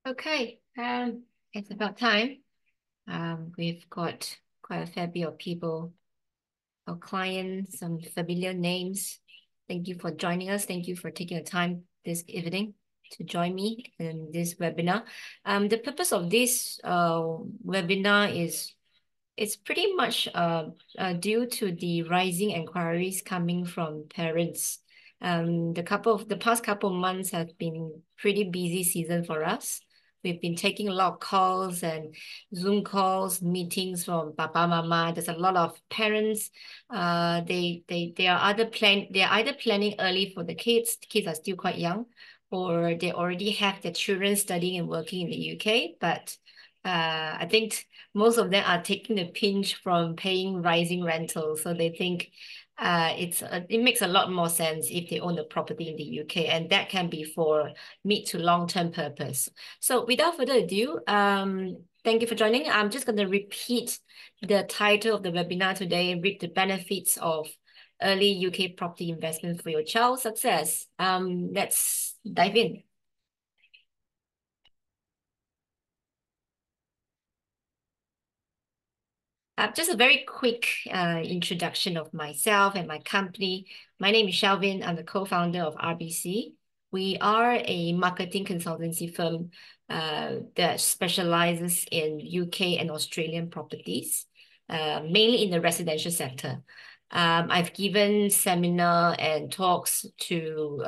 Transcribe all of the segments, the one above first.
Okay, it's about time. We've got quite a fair bit of people, our clients, some familiar names. Thank you for joining us. Thank you for taking the time this evening to join me in this webinar. The purpose of this webinar is it's pretty much due to the rising inquiries coming from parents. The past couple of months have been pretty busy season for us. We've been taking a lot of calls and Zoom calls, meetings from Papa, Mama. There's a lot of parents. They are either planning early for the kids. The kids are still quite young, or they already have their children studying and working in the UK. But I think most of them are taking the pinch from paying rising rentals. So they think it makes a lot more sense if they own the property in the UK, and that can be for mid to long-term purpose. So without further ado, thank you for joining. I'm just going to repeat the title of the webinar today and read the benefits of early UK property investment for your child's success. Let's dive in. Just a very quick introduction of myself and my company. My name is Shelvin. I'm the co-founder of RBC. We are a marketing consultancy firm that specializes in UK and Australian properties, mainly in the residential sector. I've given seminar and talks to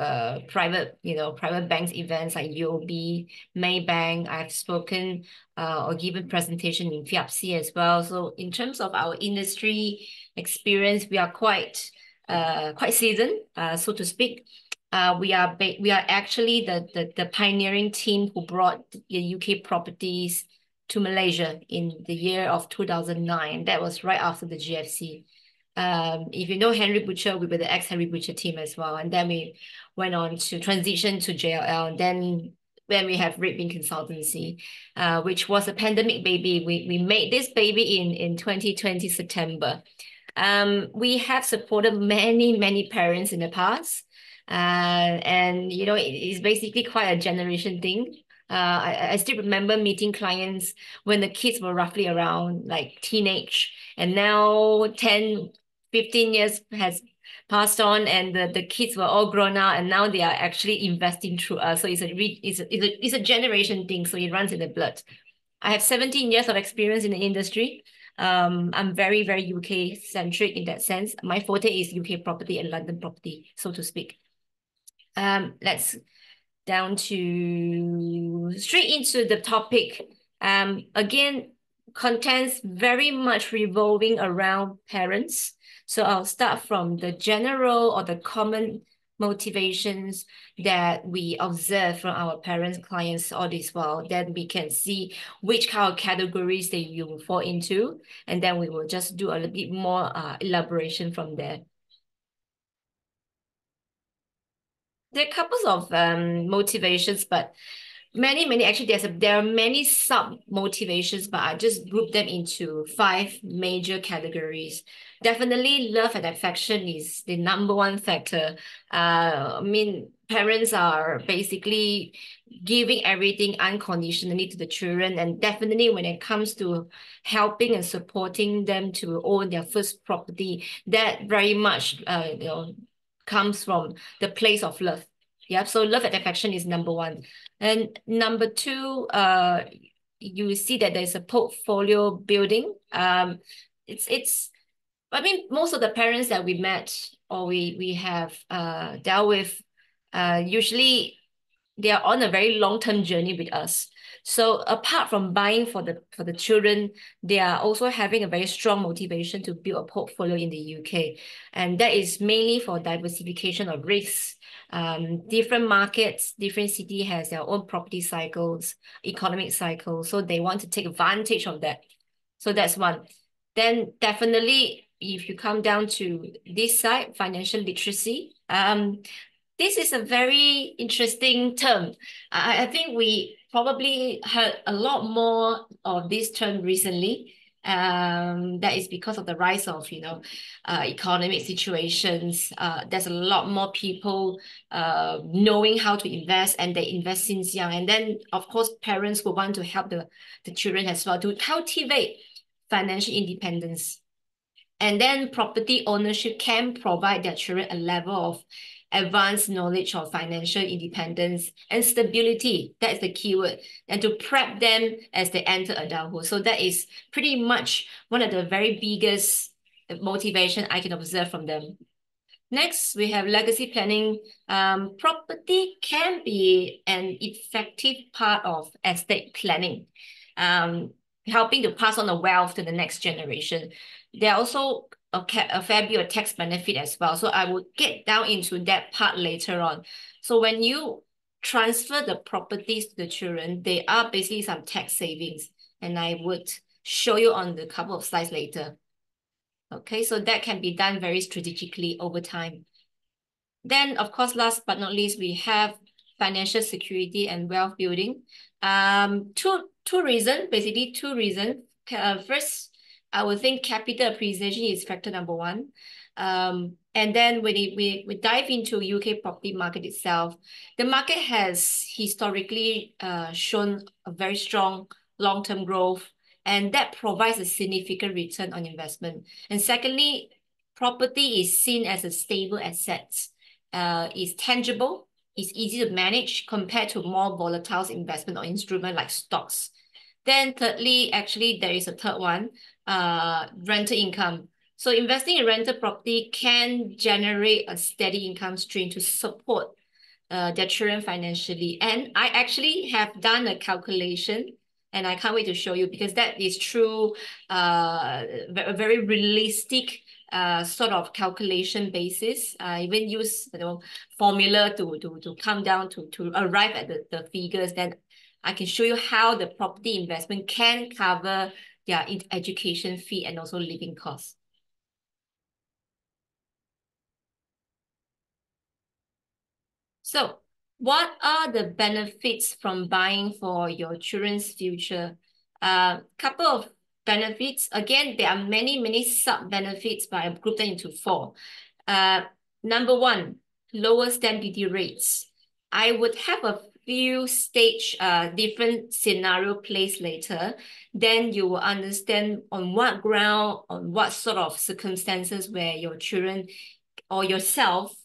private banks events like UOB, Maybank. I've spoken or given presentation in FIAPC as well. So in terms of our industry experience, we are quite seasoned, so to speak. We are actually the pioneering team who brought the UK properties to Malaysia in the year of 2009. That was right after the GFC. If you know Henry Butcher, we were the ex-Henry Butcher team as well. And then we went on to transition to JLL. And then when we have Red Bean Consultancy, which was a pandemic baby. We made this baby in 2020 September. We have supported many parents in the past. And you know, it's basically quite a generation thing. I still remember meeting clients when the kids were roughly around like teenage, and now 10, 15 years has passed on, and the kids were all grown up, and now they are actually investing through us. So it's a generation thing. So it runs in the blood. I have 17 years of experience in the industry. I'm very UK centric in that sense. My forte is UK property and London property, so to speak. Let's down to straight into the topic. Again, contents very much revolving around parents. So I'll start from the general or the common motivations that we observe from our parents, clients, all this while. Then we can see which kind of categories that you will fall into, and then we will just do a little bit more elaboration from there. There are couples of motivations, but many actually there are many sub motivations, but I just group them into 5 major categories. Definitely love and affection is the number one factor. I mean, parents are basically giving everything unconditionally to the children, and definitely when it comes to helping and supporting them to own their first property, that very much comes from the place of love. Yeah, so love and affection is number one. And number two, you see that there's a portfolio building. I mean, most of the parents that we met or we have dealt with, usually they are on a very long-term journey with us. So apart from buying for the children, they are also having a very strong motivation to build a portfolio in the UK. And that is mainly for diversification of risks. Different markets, different city has their own property cycles, economic cycles. So they want to take advantage of that. So that's one. Then definitely, if you come down to this side, financial literacy, this is a very interesting term. I think we probably heard a lot more of this term recently. That is because of the rise of, economic situations. There's a lot more people knowing how to invest, and they invest since young. And then, of course, parents will want to help the children as well to cultivate financial independence. And then property ownership can provide their children a level of advanced knowledge of financial independence and stability. That is the keyword. And to prep them as they enter adulthood. So that is pretty much one of the very biggest motivation I can observe from them. Next, we have legacy planning. Property can be an effective part of estate planning, helping to pass on the wealth to the next generation. There are also a fair bit of tax benefit as well. So I will get down into that part later on. So when you transfer the properties to the children, they are basically some tax savings. And I would show you on the couple of slides later. Okay, so that can be done very strategically over time. Then, of course, last but not least, we have financial security and wealth building. Two reasons, basically two reasons. First, I would think capital appreciation is factor number one. And then when we dive into UK property market itself, the market has historically shown a very strong long-term growth, and that provides a significant return on investment. And secondly, property is seen as a stable asset, is tangible, is easy to manage compared to more volatile investment or instrument like stocks. Then thirdly, actually, there is a third one, rental income. So investing in rental property can generate a steady income stream to support their children financially. And I actually have done a calculation, and I can't wait to show you because that is true, a very realistic sort of calculation basis. I even use formula to come down to arrive at the figures. Then I can show you how the property investment can cover their education fee and also living costs. So what are the benefits from buying for your children's future? Couple of benefits. Again, there are many sub-benefits, but I've grouped them into four. Number one, lower stamp duty rates. I would have a few different scenario placed later. Then you will understand on what ground, on what sort of circumstances where your children or yourself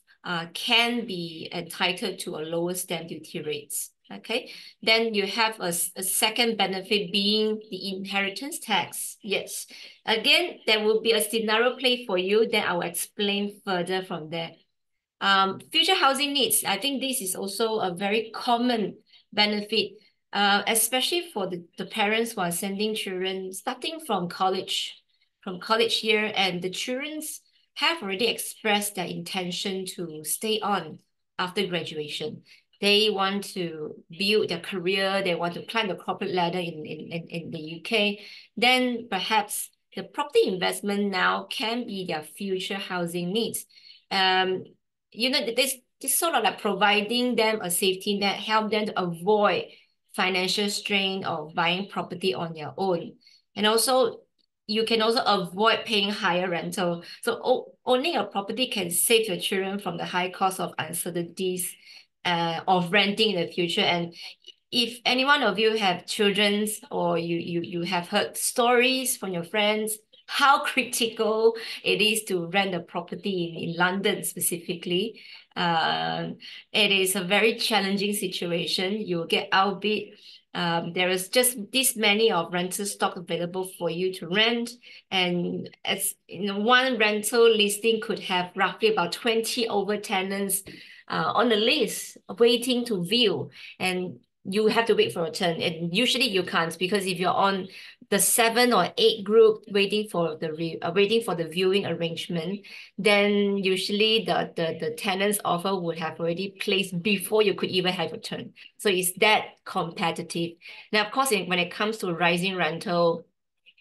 can be entitled to a lower stamp duty rates. Okay, then you have a second benefit being the inheritance tax. Yes, again, there will be a scenario play for you. Then I will explain further from there. Future housing needs. I think this is also a very common benefit, especially for the parents who are sending children starting from college year, and the children's have already expressed their intention to stay on after graduation. They want to build their career. They want to climb the corporate ladder in the UK. Then perhaps the property investment now can be their future housing needs. This sort of like providing them a safety net, help them to avoid financial strain of buying property on their own. And also, you can also avoid paying higher rental. So owning a property can save your children from the high cost of uncertainties of renting in the future. And if any one of you have children or you have heard stories from your friends, how critical it is to rent a property in London specifically. It is a very challenging situation. You'll get outbid. There is just this many of rental stock available for you to rent. And as one rental listing could have roughly about 20 over tenants on the list waiting to view. And you have to wait for a turn. And usually you can't, because if you're on the 7 or 8 group waiting for the viewing arrangement, then usually the tenant's offer would have already placed before you could even have a turn. So it's that competitive. Now, of course, when it comes to rising rental,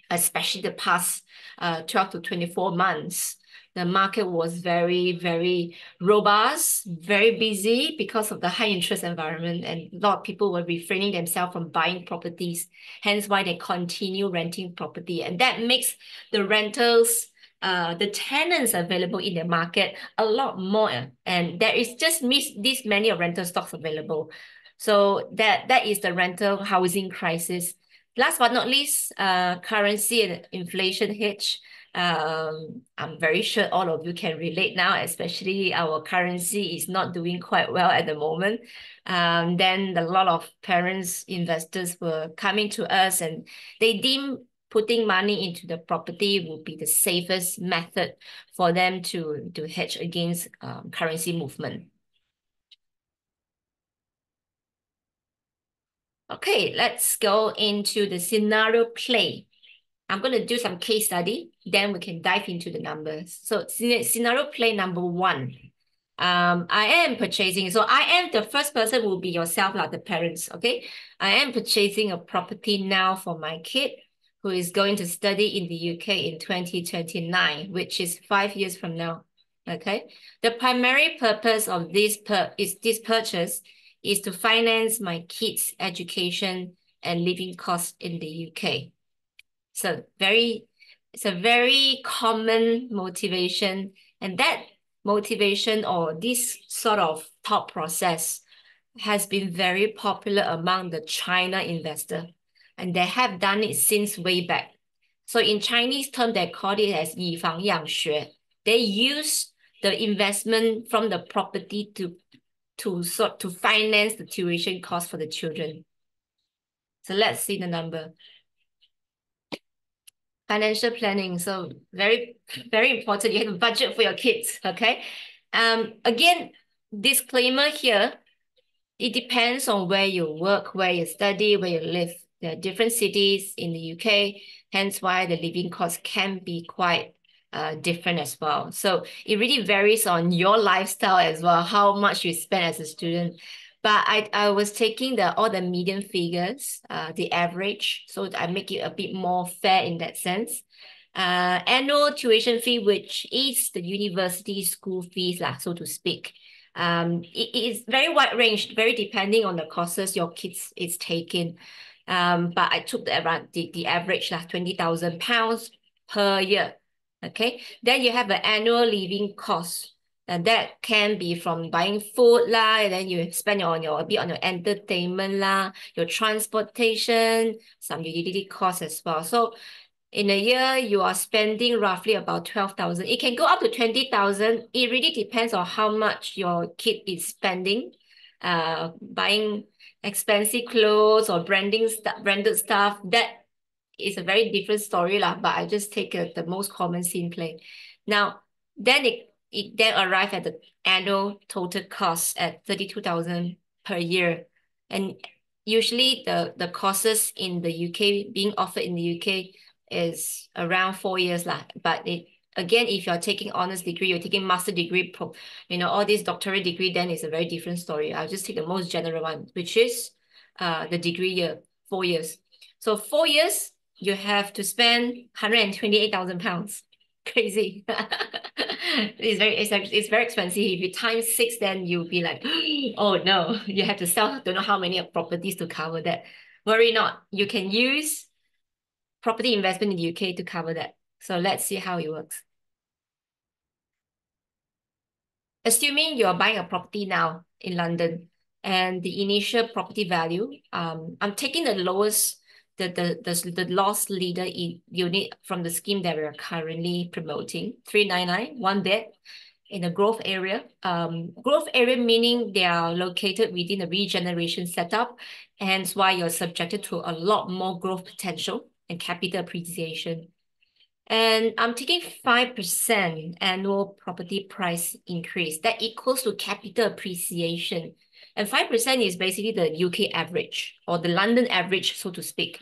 especially the past 12 to 24 months, the market was very, very robust, very busy because of the high interest environment, and a lot of people were refraining themselves from buying properties, hence why they continue renting property. And that makes the rentals, the tenants available in the market a lot more. And there is just this many of rental stocks available. So that is the rental housing crisis. Last but not least, currency and inflation hedge. I'm very sure all of you can relate now, especially our currency is not doing quite well at the moment. Then a lot of parents, investors were coming to us and they deem putting money into the property will be the safest method for them to hedge against currency movement. Okay, let's go into the scenario play. I'm going to do some case study, then we can dive into the numbers. So scenario play number one. I am purchasing, so I am the first person will be yourself, like the parents, okay? I am purchasing a property now for my kid who is going to study in the UK in 2029, which is 5 years from now, okay? The primary purpose of this purchase is to finance my kids' education and living costs in the UK. So it's a very common motivation, and that motivation or this sort of thought process has been very popular among the China investor, and they have done it since way back. So in Chinese term, they call it as 以房养学. They use the investment from the property to finance the tuition cost for the children. So let's see the number. Financial planning. So very, very important. You have to budget for your kids. Okay. Again, disclaimer here, it depends on where you work, where you study, where you live. There are different cities in the UK, hence why the living costs can be quite different as well. So it really varies on your lifestyle as well, how much you spend as a student. But I was taking all the median figures, the average, so I make it a bit more fair in that sense. Annual tuition fee, which is the university school fees, so to speak. It is very wide range, very depending on the courses your kids is taking. But I took around the average, £20,000 per year. Okay, then you have an annual living cost. And that can be from buying food lah, and then you spend a bit on your entertainment lah, your transportation, some utility costs as well. So in a year, you are spending roughly about 12,000. It can go up to 20,000. It really depends on how much your kid is spending, buying expensive clothes or branded stuff. That is a very different story lah, but I just take the most common scene play. Now, then it then arrive at the annual total cost at 32,000 per year. And usually the courses in the UK, being offered in the UK is around 4 years lah. But again, if you're taking honors degree, you're taking master degree, all this doctorate degree, then it's a very different story. I'll just take the most general one, which is the degree year, 4 years. So 4 years, you have to spend £128,000. Crazy. It's very expensive. If you times 6, then you'll be like, oh no, you have to sell don't know how many properties to cover that. Worry not, you can use property investment in the UK to cover that. So let's see how it works. Assuming you're buying a property now in London and the initial property value, I'm taking the lowest, the loss leader unit from the scheme that we're currently promoting, 399, one bed in a growth area. Growth area meaning they are located within a regeneration setup, hence why you're subjected to a lot more growth potential and capital appreciation. And I'm taking 5% annual property price increase. That equals to capital appreciation. And 5% is basically the UK average or the London average, so to speak.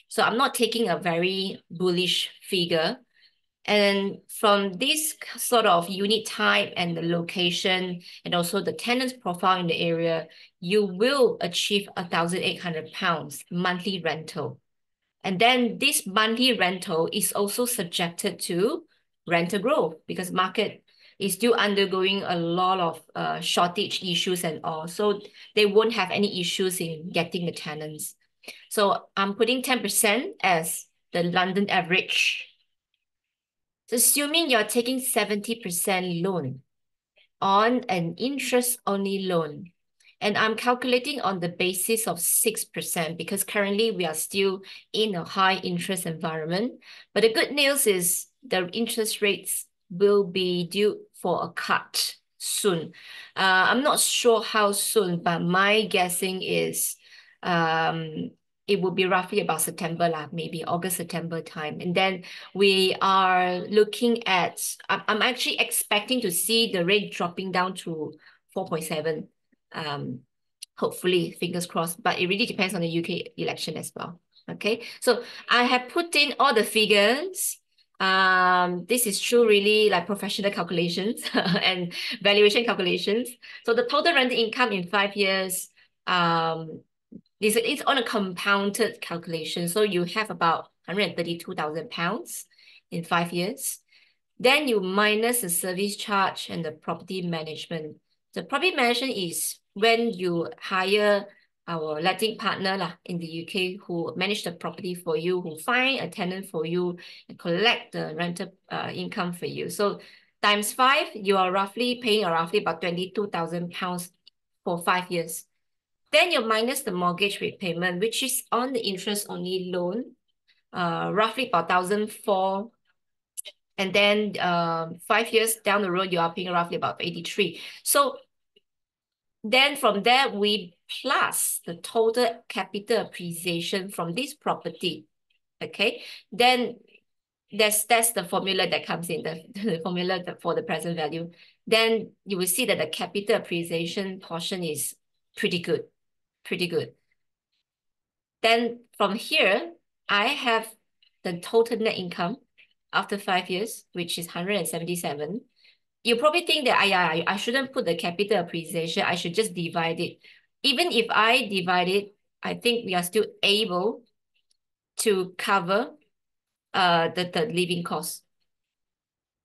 So I'm not taking a very bullish figure. And from this sort of unit type and the location and also the tenant's profile in the area, you will achieve £1,800 monthly rental. And then this monthly rental is also subjected to rental growth because market is still undergoing a lot of shortage issues and all. So they won't have any issues in getting the tenants. So I'm putting 10% as the London average. So assuming you're taking 70% loan on an interest-only loan, and I'm calculating on the basis of 6% because currently we are still in a high interest environment. But the good news is the interest rates will be due for a cut soon. I'm not sure how soon, but my guessing is it will be roughly about September, maybe August, September time. And then we are looking at, I'm actually expecting to see the rate dropping down to 4.7. Hopefully, fingers crossed, but it really depends on the UK election as well. Okay, so I have put in all the figures. This is true, really like professional calculations and valuation calculations. So the total rental income in 5 years, it's on a compounded calculation. So you have about £132,000 in 5 years. Then you minus the service charge and the property management. The property management is when you hire our letting partner in the UK who manage the property for you, who find a tenant for you and collect the rental income for you. So times 5, you are roughly paying roughly about £22,000 for 5 years. Then you minus the mortgage repayment, which is on the interest-only loan, roughly about 1,400. And then 5 years down the road, you are paying roughly about 83. So then from there, we plus the total capital appreciation from this property. Okay, then that's the formula that comes in, the formula for the present value. Then you will see that the capital appreciation portion is pretty good, pretty good. Then from here, I have the total net income after 5 years, which is 177. You probably think that I shouldn't put the capital appreciation. I should just divide it. Even if I divide it, I think we are still able to cover the living cost.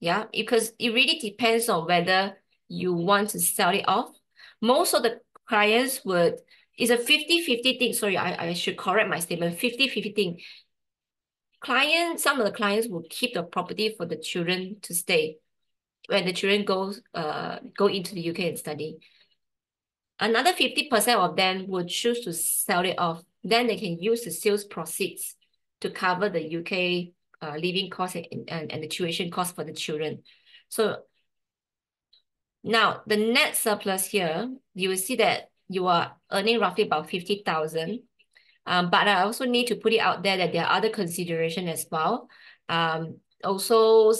Yeah, because it really depends on whether you want to sell it off. Most of the clients would, it's a 50-50 thing. Sorry, I should correct my statement. 50-50 thing. Some of the clients will keep the property for the children to stay when the children go into the UK and study. Another 50% of them would choose to sell it off. Then they can use the sales proceeds to cover the UK living cost and the tuition cost for the children. So now the net surplus here, you will see that you are earning roughly about 50,000. But I also need to put it out there that there are other considerations as well. Also,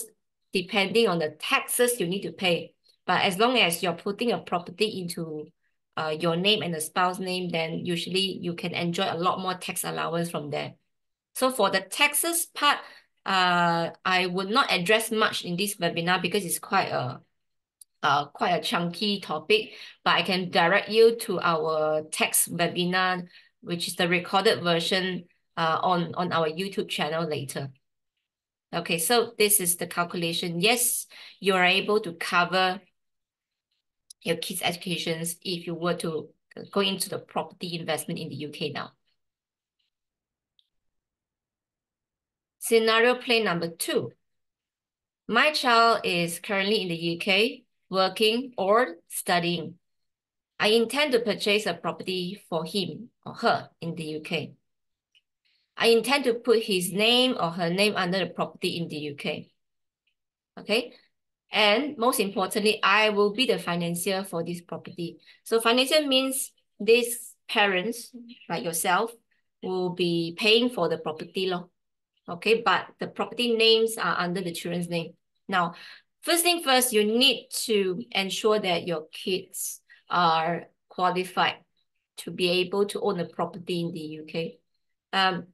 depending on the taxes you need to pay. But as long as you're putting a property into your name and the spouse name, then usually you can enjoy a lot more tax allowance from there. So for the taxes part, I would not address much in this webinar because it's quite a chunky topic, but I can direct you to our tax webinar, which is the recorded version on our YouTube channel later. Okay, so this is the calculation. Yes, you are able to cover your kids' educations if you were to go into the property investment in the UK now. Scenario play number 2. My child is currently in the UK, working or studying. I intend to purchase a property for him or her in the UK. I intend to put his name or her name under the property in the UK. Okay. And most importantly, I will be the financier for this property. So financier means these parents, like yourself, will be paying for the property. Okay, but the property names are under the children's name. Now, first thing first, you need to ensure that your kids are qualified to be able to own a property in the UK.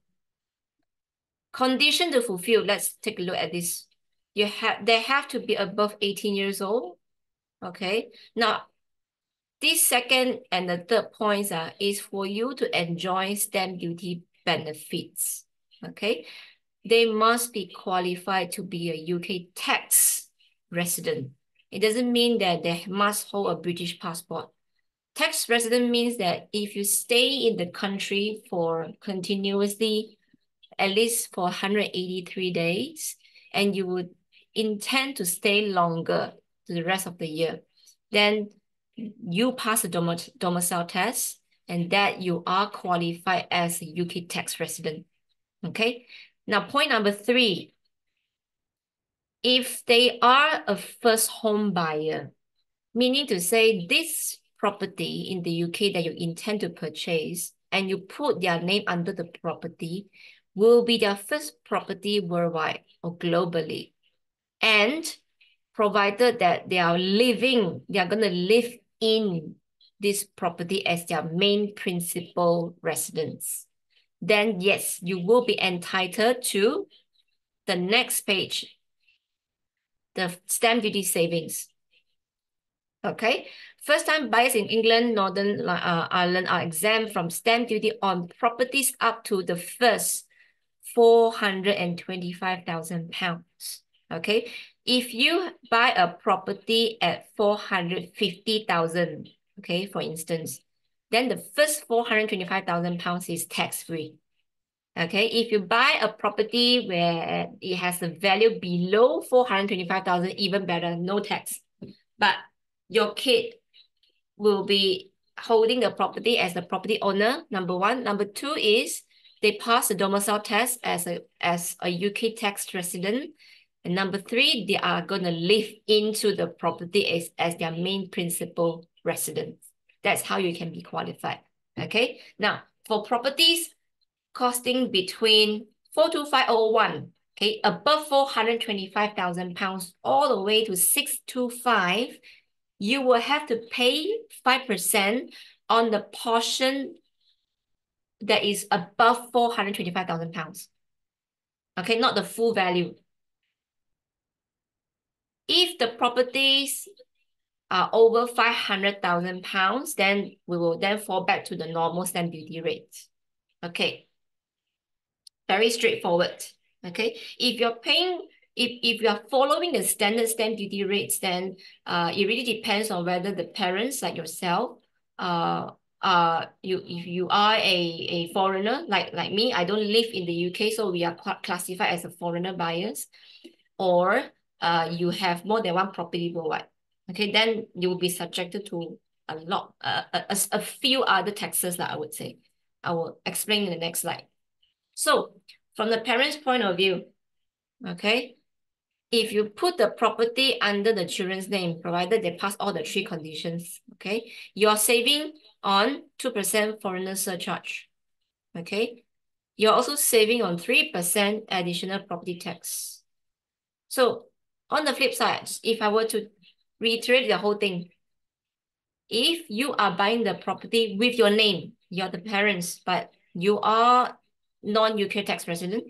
Condition to fulfill, let's take a look at this. They have to be above 18 years old. Okay. Now, this second and the third points is for you to enjoy stamp duty benefits. Okay. they must be qualified to be a UK tax resident. It doesn't mean that they must hold a British passport. Tax resident means that if you stay in the country for continuously, at least for 183 days, and you would intend to stay longer to the rest of the year, then you pass the domicile test, and that you are qualified as a UK tax resident. Okay. Now, point number 3, if they are a first home buyer, meaning to say this property in the UK that you intend to purchase and you put their name under the property will be their first property worldwide or globally. And provided that they are going to live in this property as their main principal residence, then yes, you will be entitled to the next page, the stamp duty savings. Okay, first-time buyers in England, Northern Ireland are exempt from stamp duty on properties up to the first £425,000. Okay, if you buy a property at 450,000, okay, for instance, then the first £425,000 is tax-free. Okay, if you buy a property where it has a value below 425,000, even better, no tax. But your kid will be holding the property as the property owner, number 1. Number 2 is they pass the domicile test as a UK tax resident. And number 3, they are going to live into the property as their main principal residence. That's how you can be qualified. Okay. Now, for properties costing between 42501, okay, above £425,000 all the way to 625, you will have to pay 5% on the portion that is above £425,000. Okay, not the full value. If the properties are over £500,000, then we will then fall back to the normal stamp duty rate. Okay, very straightforward. Okay, if you're paying, if you are following the standard stamp duty rates, then it really depends on whether the parents like yourself, if you are a foreigner like me, I don't live in the UK, so we are classified as a foreigner buyers, or you have more than one property worldwide. Okay, then you will be subjected to a few other taxes that I would say. I will explain in the next slide. So from the parents' point of view, okay, if you put the property under the children's name, provided they pass all the 3 conditions, okay, you're saving on 2% foreigner surcharge, okay? You're also saving on 3% additional property tax. So on the flip side, if I were to reiterate the whole thing, if you are buying the property with your name, you're the parents, but you are non-UK tax resident,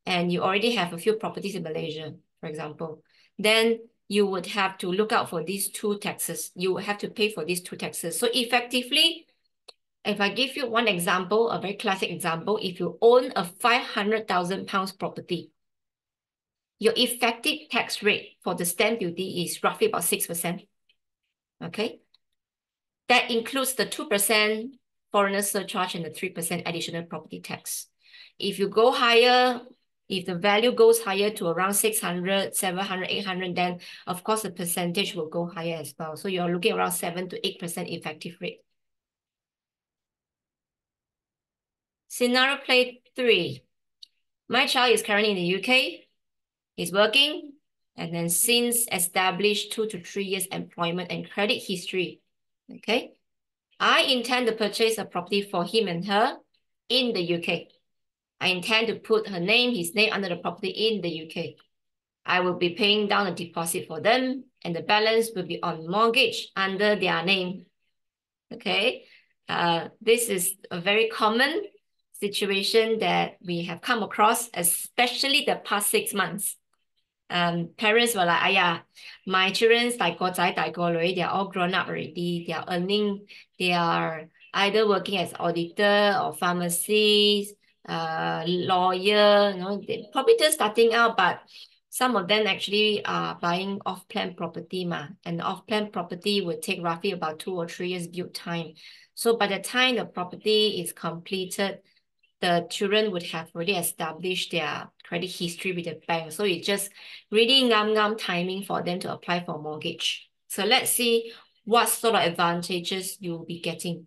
and you already have a few properties in Malaysia, for example, then you would have to look out for these 2 taxes. You would have to pay for these 2 taxes. So effectively, if I give you one example, a very classic example, if you own a £500,000 property, your effective tax rate for the stamp duty is roughly about 6%. Okay. That includes the 2% foreigner surcharge and the 3% additional property tax. If you go higher, if the value goes higher to around 600, 700, 800, then of course the percentage will go higher as well. So you're looking around 7 to 8% effective rate. Scenario play 3. My child is currently in the UK, he's working, and then since established 2 to 3 years employment and credit history. Okay. I intend to purchase a property for him and her in the UK. I intend to put his name under the property in the UK. I will be paying down a deposit for them, and the balance will be on mortgage under their name. Okay. This is a very common situation that we have come across, especially the past 6 months. Parents were like, "Aya, my children's like they're all grown up already. They are earning, they are either working as auditor or pharmacist, lawyer, they probably just starting out, but some of them actually are buying off-plan property, and off-plan property would take roughly about 2 or 3 years build time. So by the time the property is completed, the children would have already established their credit history with the bank. So it's just really ngam timing for them to apply for mortgage. So let's see what sort of advantages you'll be getting.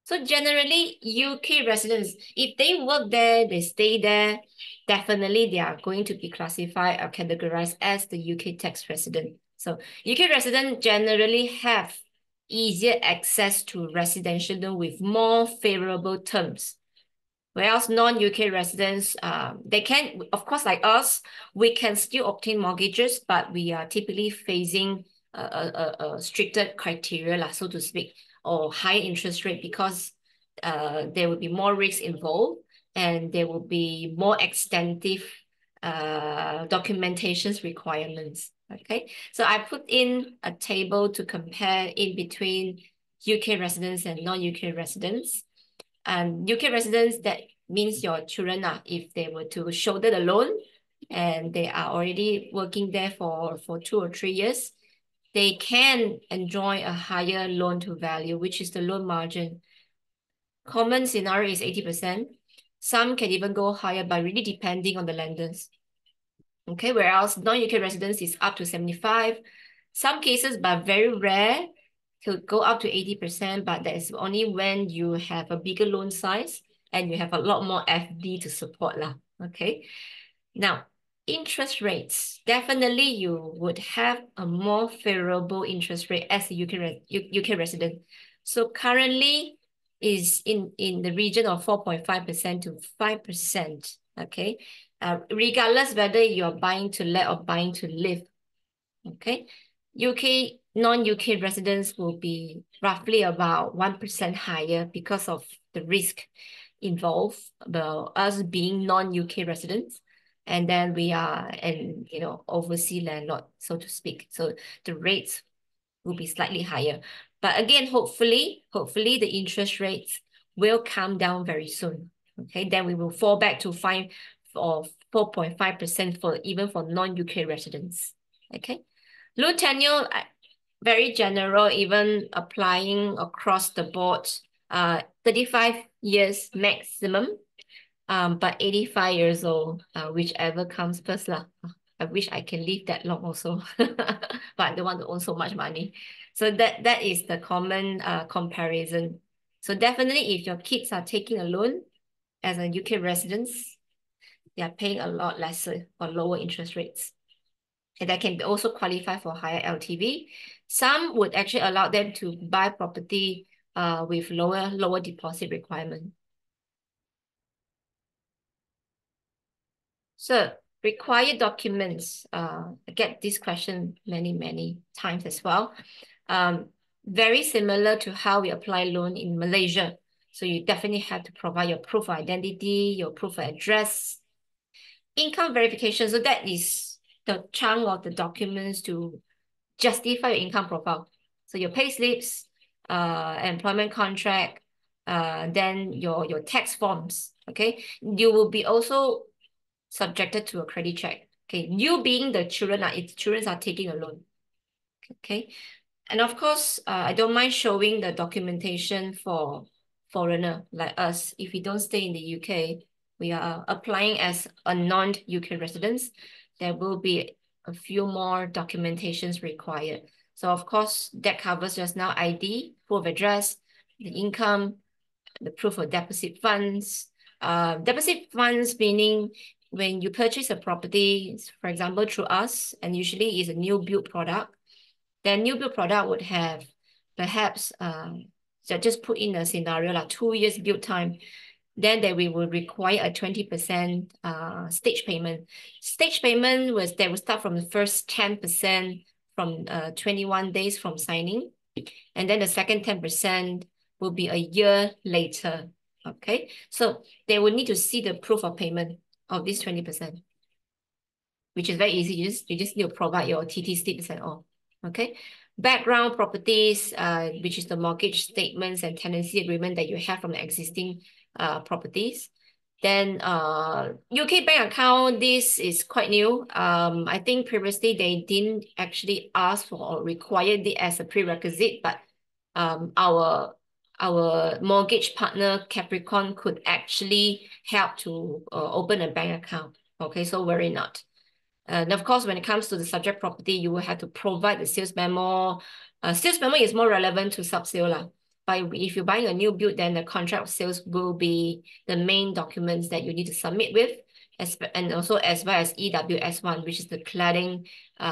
So generally, UK residents, if they work there, they stay there, definitely they are going to be classified or categorized as the UK tax resident. So UK residents generally have easier access to residential loan with more favorable terms. Whereas non-UK residents, they can, of course, like us, we can still obtain mortgages, but we are typically facing a stricter criteria, so to speak, or high interest rate because there will be more risks involved and there will be more extensive documentations requirements. Okay, so I put in a table to compare in between UK residents and non-UK residents. UK residents, that means your children, if they were to shoulder the loan and they are already working there for 2 or 3 years, they can enjoy a higher loan to value, which is the loan margin. Common scenario is 80%. Some can even go higher, but really depending on the lenders. Okay, whereas non-UK residents is up to 75. Some cases, but very rare, could go up to 80%, but that is only when you have a bigger loan size and you have a lot more FD to support lah. Okay. Now, interest rates. Definitely you would have a more favorable interest rate as a UK resident. So currently is in the region of 4.5% to 5%. Okay. Regardless whether you're buying to let or buying to live. Okay. Non-UK residents will be roughly about 1% higher because of the risk involved about us being non-UK residents. And then we are an overseas landlord, so to speak. So the rates will be slightly higher. But again, hopefully the interest rates will come down very soon. Okay, then we will fall back to 5 or 4.5% for even for non-UK residents. Okay. Loan tenure, very general, even applying across the board, 35 years maximum, but 85 years old, whichever comes first lah. I wish I can live that long also, but I don't want to own so much money. So that is the common comparison. So definitely if your kids are taking a loan as a UK residents, they are paying a lot lesser or lower interest rates. And that can also qualify for higher LTV. Some would actually allow them to buy property with lower deposit requirement. So required documents, I get this question many times as well. Very similar to how we apply loan in Malaysia. So you definitely have to provide your proof of identity, your proof of address, income verification. So that is the chunk of the documents to justify your income profile. So your pay slips, employment contract, then your tax forms. Okay, you will be also subjected to a credit check. Okay, you being the children, if children are taking a loan. Okay, and of course, I don't mind showing the documentation for foreigner like us. If we don't stay in the UK, we are applying as a non-UK residents, there will be a few more documentations required. So of course, that covers just now ID, proof of address, the income, the proof of deposit funds. Deposit funds meaning when you purchase a property, for example, through us, and usually is a new build product, then new build product would have perhaps, so just put in a scenario like 2 years build time, then we will require a 20% stage payment. Stage payment they will start from the first 10% from 21 days from signing. And then the second 10% will be a year later. Okay, so they will need to see the proof of payment of this 20%, which is very easy. You just need to provide your TT slips and all. Okay, background properties, which is the mortgage statements and tenancy agreement that you have from the existing properties. Then UK bank account, this is quite new. I think previously they didn't actually ask for or require it as a prerequisite, but our mortgage partner Capricorn could actually help to open a bank account. Okay, so worry not. And of course, when it comes to the subject property, you will have to provide the sales memo. Sales memo is more relevant to sub-sale lah. But if you're buying a new build, then the contract of sales will be the main documents that you need to submit with, and also as well as EWS1, which is the cladding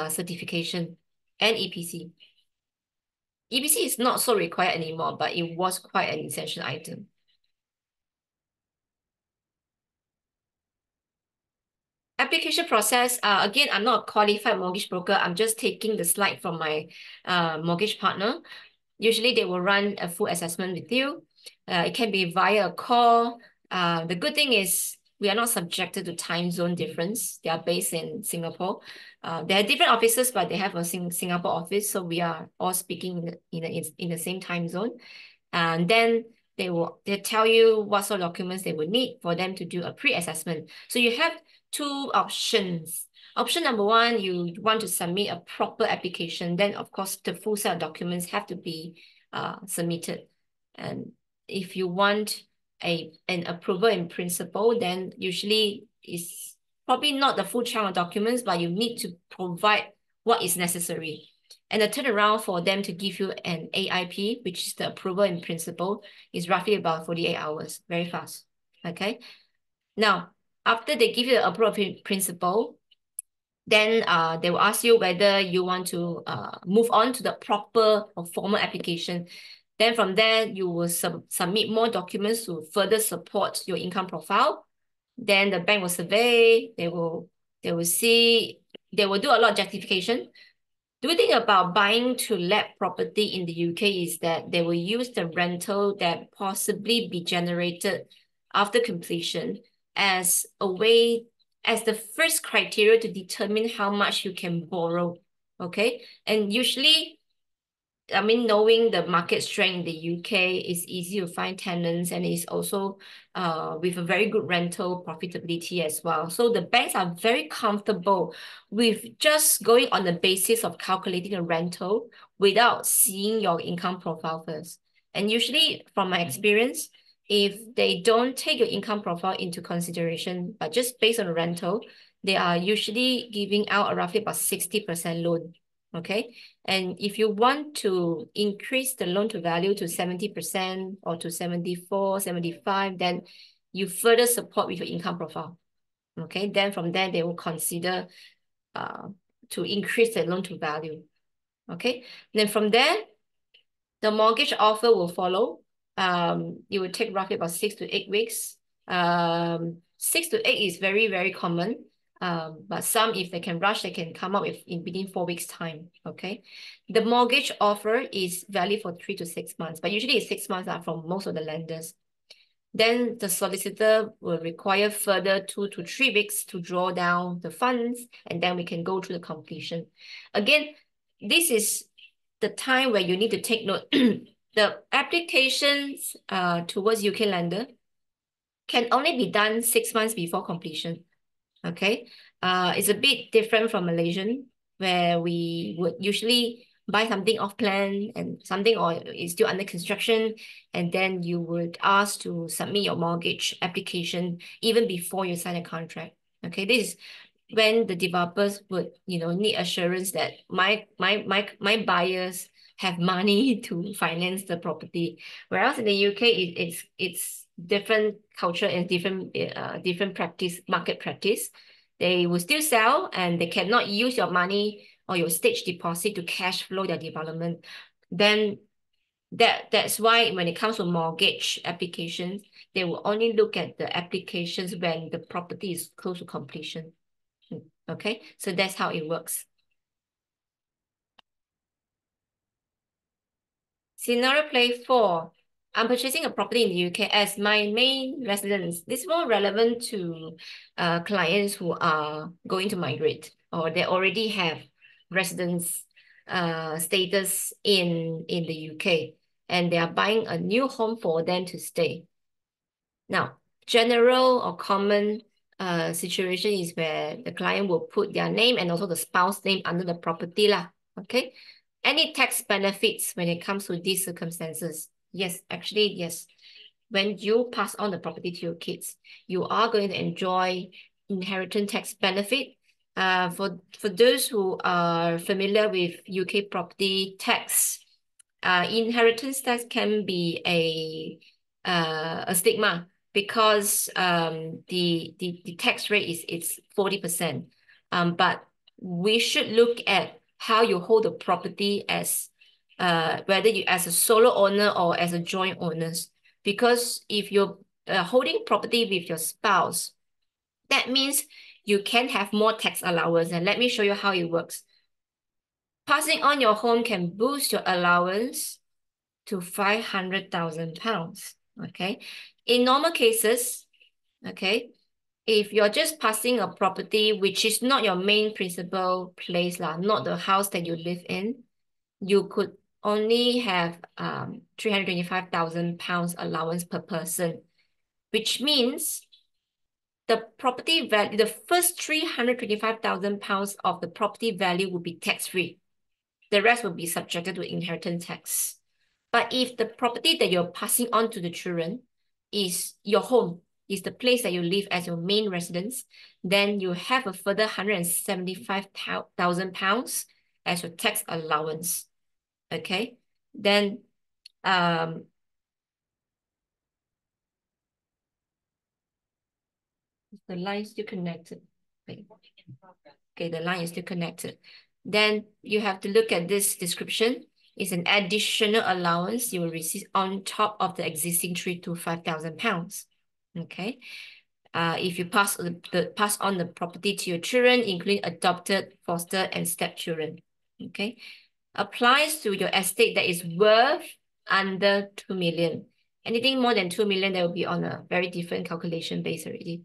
certification, and EPC. EPC is not so required anymore, but it was quite an essential item. Application process, again, I'm not a qualified mortgage broker. I'm just taking the slide from my mortgage partner. Usually they will run a full assessment with you. It can be via a call. The good thing is we are not subjected to time zone difference. They are based in Singapore. There are different offices, but they have a Singapore office. So we are all speaking in the same time zone. And then they'll tell you what sort of documents they would need for them to do a pre-assessment. So you have two options. Option number one, you want to submit a proper application. Then, of course, the full set of documents have to be submitted. And if you want an approval in principle, then usually it's probably not the full chunk of documents, but you need to provide what is necessary. And the turnaround for them to give you an AIP, which is the approval in principle, is roughly about 48 hours, very fast. Okay. Now, after they give you the approval in principle, then they will ask you whether you want to move on to the proper or formal application. Then from there, you will submit more documents to further support your income profile. Then the bank will survey, they will do a lot of justification. The good thing about buying to let property in the UK is that they will use the rental that possibly be generated after completion as a way, as the first criteria to determine how much you can borrow. Okay. And usually, I mean, knowing the market strength in the UK, it's easy to find tenants, and it's also with a very good rental profitability as well. So the banks are very comfortable with just going on the basis of calculating a rental without seeing your income profile first. And usually, from my experience, if they don't take your income profile into consideration, but just based on rental, they are usually giving out a roughly about 60% loan. Okay. And if you want to increase the loan to value to 70% or to 74, 75, then you further support with your income profile. Okay. Then from there, they will consider to increase the loan to value. Okay. Then from there, the mortgage offer will follow. It will take roughly about 6 to 8 weeks. 6 to 8 is very, very common. But some, if they can rush, they can come up with in within 4 weeks' time. Okay. The mortgage offer is valid for 3 to 6 months, but usually it's 6 months from most of the lenders. Then the solicitor will require further 2 to 3 weeks to draw down the funds, and then we can go through the completion. Again, this is the time where you need to take note. The applications towards UK lender can only be done 6 months before completion. Okay, it's a bit different from Malaysian, where we would usually buy something off plan and something or is still under construction, and then you would ask to submit your mortgage application even before you sign a contract. Okay, this is when the developers would need assurance that my buyers have money to finance the property. Whereas in the UK, it's different culture and different practice, market practice. They will still sell, and they cannot use your money or your stage deposit to cash flow their development. Then that's why when it comes to mortgage applications, they will only look at the applications when the property is close to completion. Okay, so that's how it works. Scenario play 4. I'm purchasing a property in the UK as my main residence. This is more relevant to clients who are going to migrate or they already have residence status in the UK, and they are buying a new home for them to stay. Now, general or common situation is where the client will put their name and also the spouse name under the property lah. Okay. Any tax benefits when it comes to these circumstances? Yes, actually, yes. When you pass on the property to your kids, you are going to enjoy inheritance tax benefit. For those who are familiar with UK property tax, inheritance tax can be a stigma because the tax rate is 40%. But we should look at how you hold the property as whether you as a solo owner or as a joint owners. Because if you're holding property with your spouse, that means you can have more tax allowance. And let me show you how it works. Passing on your home can boost your allowance to 500,000 pounds. Okay. In normal cases, okay, if you're just passing a property which is not your main principal place, not the house that you live in, you could only have 325,000 pounds allowance per person, which means the property value, the first 325,000 pounds of the property value will be tax-free. The rest will be subjected to inheritance tax. But if the property that you're passing on to the children is your home, is the place that you live as your main residence, then you have a further 175,000 pounds as your tax allowance. Okay, then the line is still connected. Okay, the line is still connected. Then you have to look at this description. It's an additional allowance you will receive on top of the existing 3,000 to 5,000 pounds. Okay. If you pass on the property to your children, including adopted, foster, and stepchildren. Okay. Applies to your estate that is worth under 2 million. Anything more than 2 million, that will be on a very different calculation base already.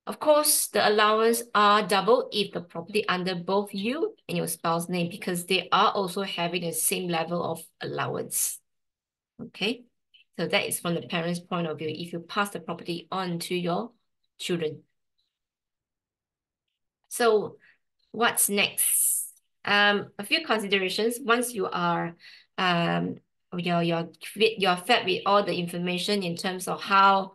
Of course, the allowance are double if the property under both you and your spouse's name, because they are also having the same level of allowance. Okay, so that is from the parents' point of view, if you pass the property on to your children. So what's next? A few considerations. Once you are you're fed with all the information in terms of how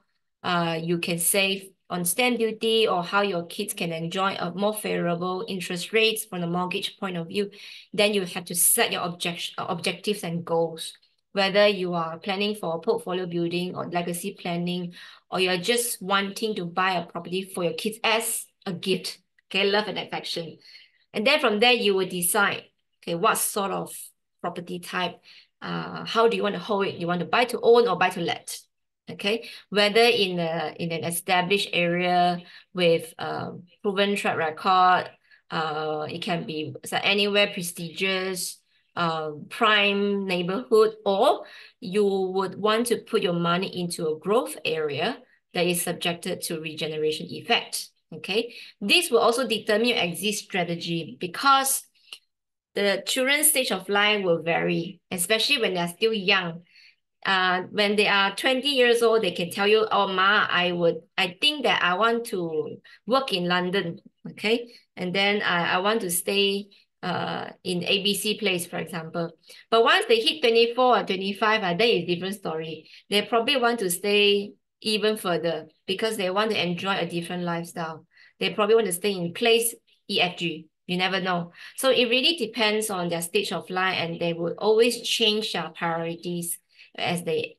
you can save on stamp duty or how your kids can enjoy a more favorable interest rates from the mortgage point of view, then you have to set your objectives and goals. Whether you are planning for portfolio building or legacy planning, or you're just wanting to buy a property for your kids as a gift, okay, love and affection. And then from there, you will decide, okay, what sort of property type, how do you want to hold it? You want to buy to own or buy to let? Okay, whether in an established area with proven track record, it can be anywhere prestigious, prime neighborhood, or you would want to put your money into a growth area that is subjected to regeneration effect. Okay, this will also determine your exit strategy, because the children's stage of life will vary, especially when they're still young. When they are 20 years old, they can tell you, oh, Ma, I think that I want to work in London, okay? And then I want to stay in ABC place, for example. But once they hit 24 or 25, then it's a different story. They probably want to stay even further because they want to enjoy a different lifestyle. They probably want to stay in place EFG. You never know. So it really depends on their stage of life, and they will always change their priorities as they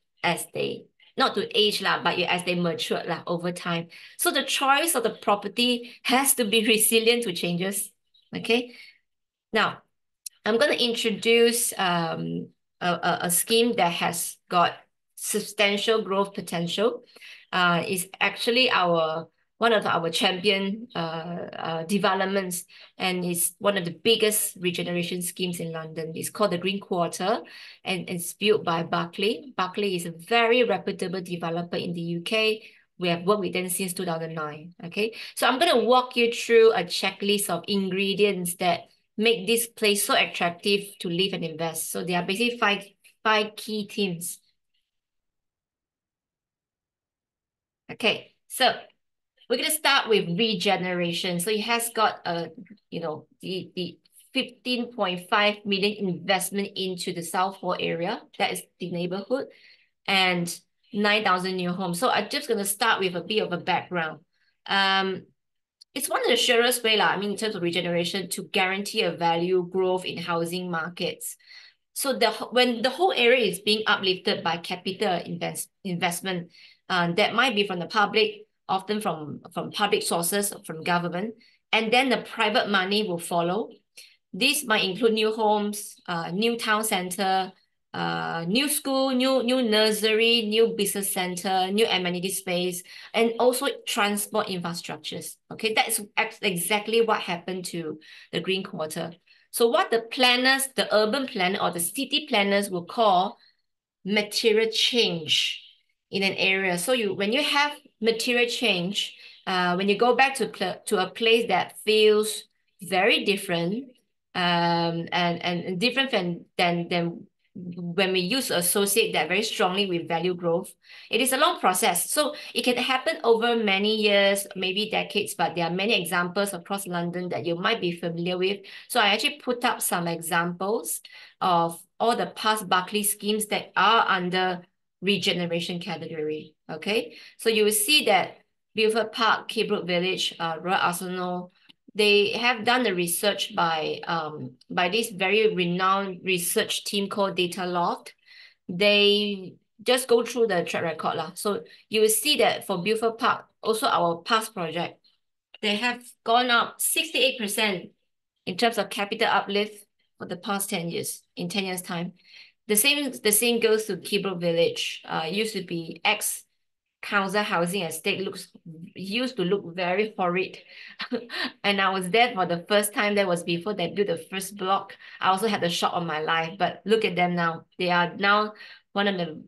not to age but as they mature over time. So the choice of the property has to be resilient to changes. Okay. Now, I'm going to introduce a scheme that has got substantial growth potential. Is actually one of our champion developments, and it's one of the biggest regeneration schemes in London. It's called the Green Quarter, and it's built by Barclay. Barclay is a very reputable developer in the UK. We have worked with them since 2009. Okay, so I'm going to walk you through a checklist of ingredients that make this place so attractive to live and invest. So there are basically five key themes. Okay, so we're gonna start with regeneration. So it has got the 15.5 million investment into the South Hall area. That is the neighborhood, and 9,000 new homes. So I'm just gonna start with a bit of a background. It's one of the surest way, I mean, in terms of regeneration, to guarantee a value growth in housing markets. So when the whole area is being uplifted by capital investment, that might be from the public, often from public sources, from government, and then the private money will follow. This might include new homes, new town center, new school, new nursery, new business center, new amenity space, and also transport infrastructures. Okay, that's exactly what happened to the Green Quarter. So what the planners, the urban planner or the city planners will call material change in an area. So when you have material change, when you go back to a place that feels very different, and different than when we used to associate that very strongly with value growth, it is a long process. So it can happen over many years, maybe decades, but there are many examples across London that you might be familiar with. So I actually put up some examples of all the past Barclay schemes that are under regeneration category. Okay, so you will see that Beaufort Park, Caybrook Village, Royal Arsenal, they have done the research by this very renowned research team called Data Loft. They just go through the track record lah. So you will see that for Beaufort Park, also our past project, they have gone up 68% in terms of capital uplift for the past 10 years, in 10 years' time. The same goes to Caybrook Village. Used to be council housing estate, used to look very horrid. And I was there for the first time. That was before they built the first block. I also had the shock of my life, but look at them now. They are now one of the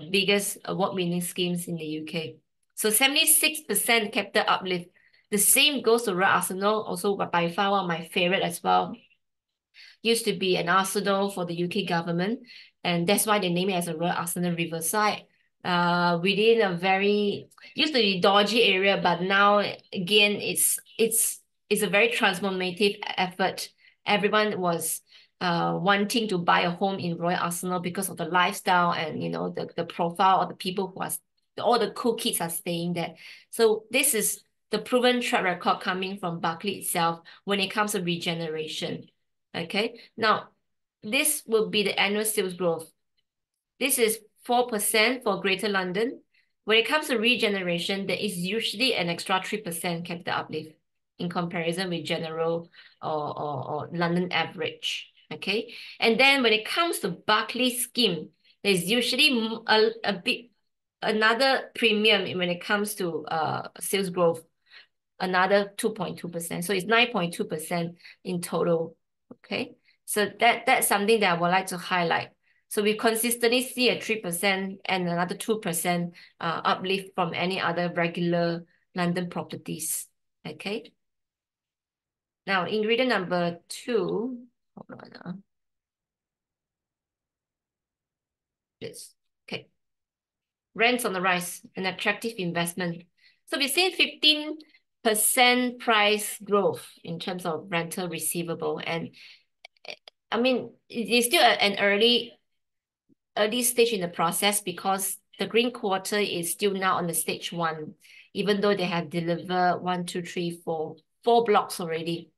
biggest award-winning schemes in the UK. So 76% capital uplift. The same goes to Royal Arsenal, also by far one of my favorite as well. Used to be an arsenal for the UK government, and that's why they name it as a Royal Arsenal Riverside. Within a very used to be dodgy area, but now again it's a very transformative effort. Everyone was wanting to buy a home in Royal Arsenal because of the lifestyle and the profile of the people who are all the cool kids are staying there. So this is the proven track record coming from Barclay itself when it comes to regeneration. Okay, now this will be the annual sales growth. This is 4% for Greater London. When it comes to regeneration, there is usually an extra 3% capital uplift in comparison with general or London average. Okay, and then when it comes to Barclay scheme, there's usually a bit another premium when it comes to sales growth, another 2.2%. So it's 9.2% in total. Okay, so that's something that I would like to highlight. So we consistently see a 3% and another 2% uplift from any other regular London properties. Okay. Now, ingredient number 2. Hold on. This. Okay. Rents on the rise, an attractive investment. So we've seen 15% price growth in terms of rental receivable, and I mean it is still an early stage in the process because the Green Quarter is still now on the stage 1, even though they have delivered 1, 2, 3, 4 blocks already,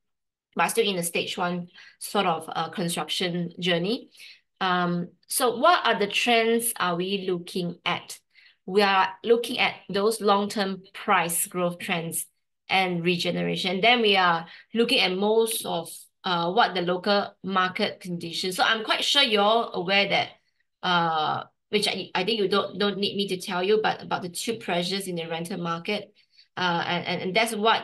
but still in the stage 1 sort of construction journey. So what are the trends are we looking at? We are looking at those long-term price growth trends and regeneration. Then we are looking at most of what the local market conditions. So I'm quite sure you're aware that which I think you don't need me to tell you, but about the two pressures in the rental market. And that's what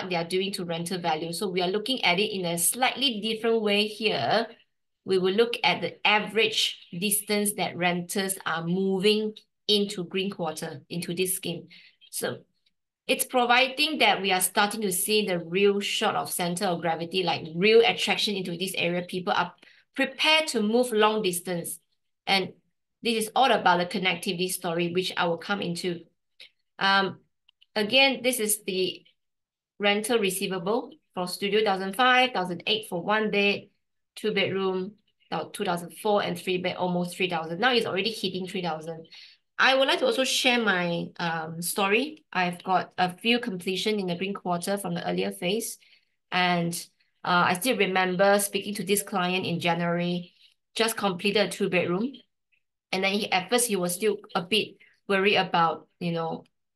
they are doing to rental value. So we are looking at it in a slightly different way here. We will look at the average distance that renters are moving into Green Quarter, into this scheme. So it's providing that we are starting to see the real shot of center of gravity, like real attraction into this area. People are prepared to move long distance. And this is all about the connectivity story, which I will come into. Again, this is the rental receivable for studio 2005, 2008 for 1 bed, 2 bedroom, 2004 and 3 bed, almost 3,000. Now it's already hitting 3,000. I would like to also share my story. I've got a few completion in the Green Quarter from the earlier phase. And I still remember speaking to this client in January, just completed a 2 bedroom. And then at first he was still a bit worried about,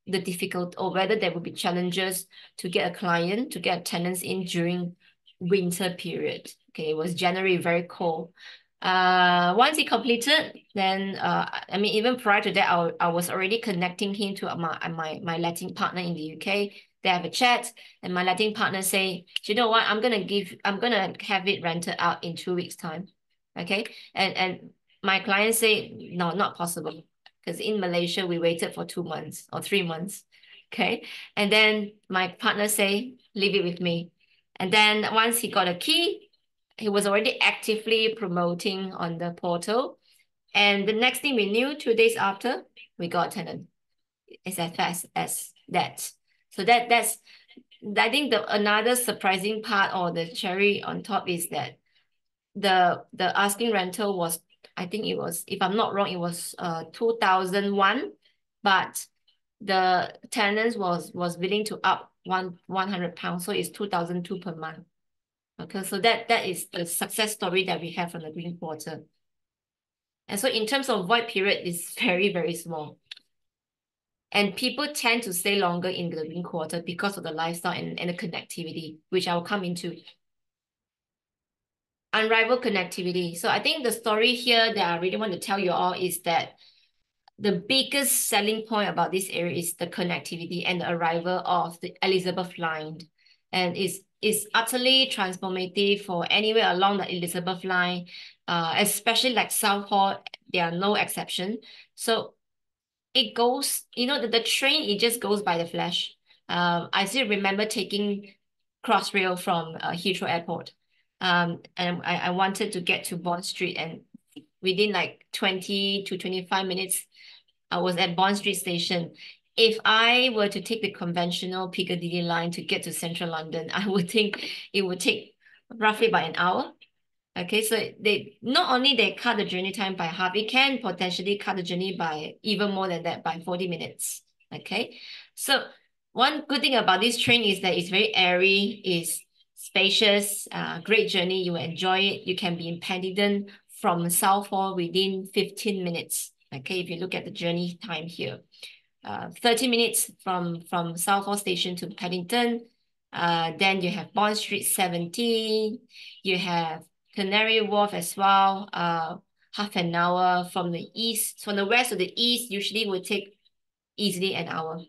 the difficult or whether there would be challenges to get a client, to get tenants in during winter period. Okay, it was January, very cold. Once he completed, then even prior to that, I was already connecting him to my letting partner in the UK. They have a chat, and my letting partner say, you know what, I'm gonna have it rented out in 2 weeks' time. Okay, and my client say, no, not possible. Because in Malaysia, we waited for 2 months or 3 months. Okay. And then my partner say, leave it with me. And then once he got a key, he was already actively promoting on the portal. And the next thing we knew, 2 days after, we got a tenant. It's as fast as that. So that's I think another surprising part or the cherry on top is that the asking rental was, I think it was, if I'm not wrong, it was 2,001, but the tenants was willing to up 100 pounds, so it's 2,002 per month. Okay, so that is the success story that we have from the Green Quarter. And so in terms of void period, it's very, very small. And people tend to stay longer in the Green Quarter because of the lifestyle and the connectivity, which I will come into. Unrivaled connectivity. So I think the story here that I really want to tell you all is that the biggest selling point about this area is the connectivity and the arrival of the Elizabeth line. And it's utterly transformative for anywhere along the Elizabeth line, especially like Southall, there are no exception. So it goes, the train, it just goes by the flash. I still remember taking Crossrail from Heathrow Airport. And I wanted to get to Bond Street, and within like 20 to 25 minutes, I was at Bond Street Station. If I were to take the conventional Piccadilly line to get to central London, I would think it would take roughly about an hour. Okay, so they not only they cut the journey time by half, it can potentially cut the journey by even more than that, by 40 minutes. Okay, so one good thing about this train is that it's very airy, it's spacious, great journey, you will enjoy it. You can be in Paddington from Southall within 15 minutes. Okay, if you look at the journey time here. 30 minutes from Southall Station to Paddington. Then you have Bond Street 17. You have Canary Wharf as well. Half an hour from the east. From the west to the east, usually would take easily an hour.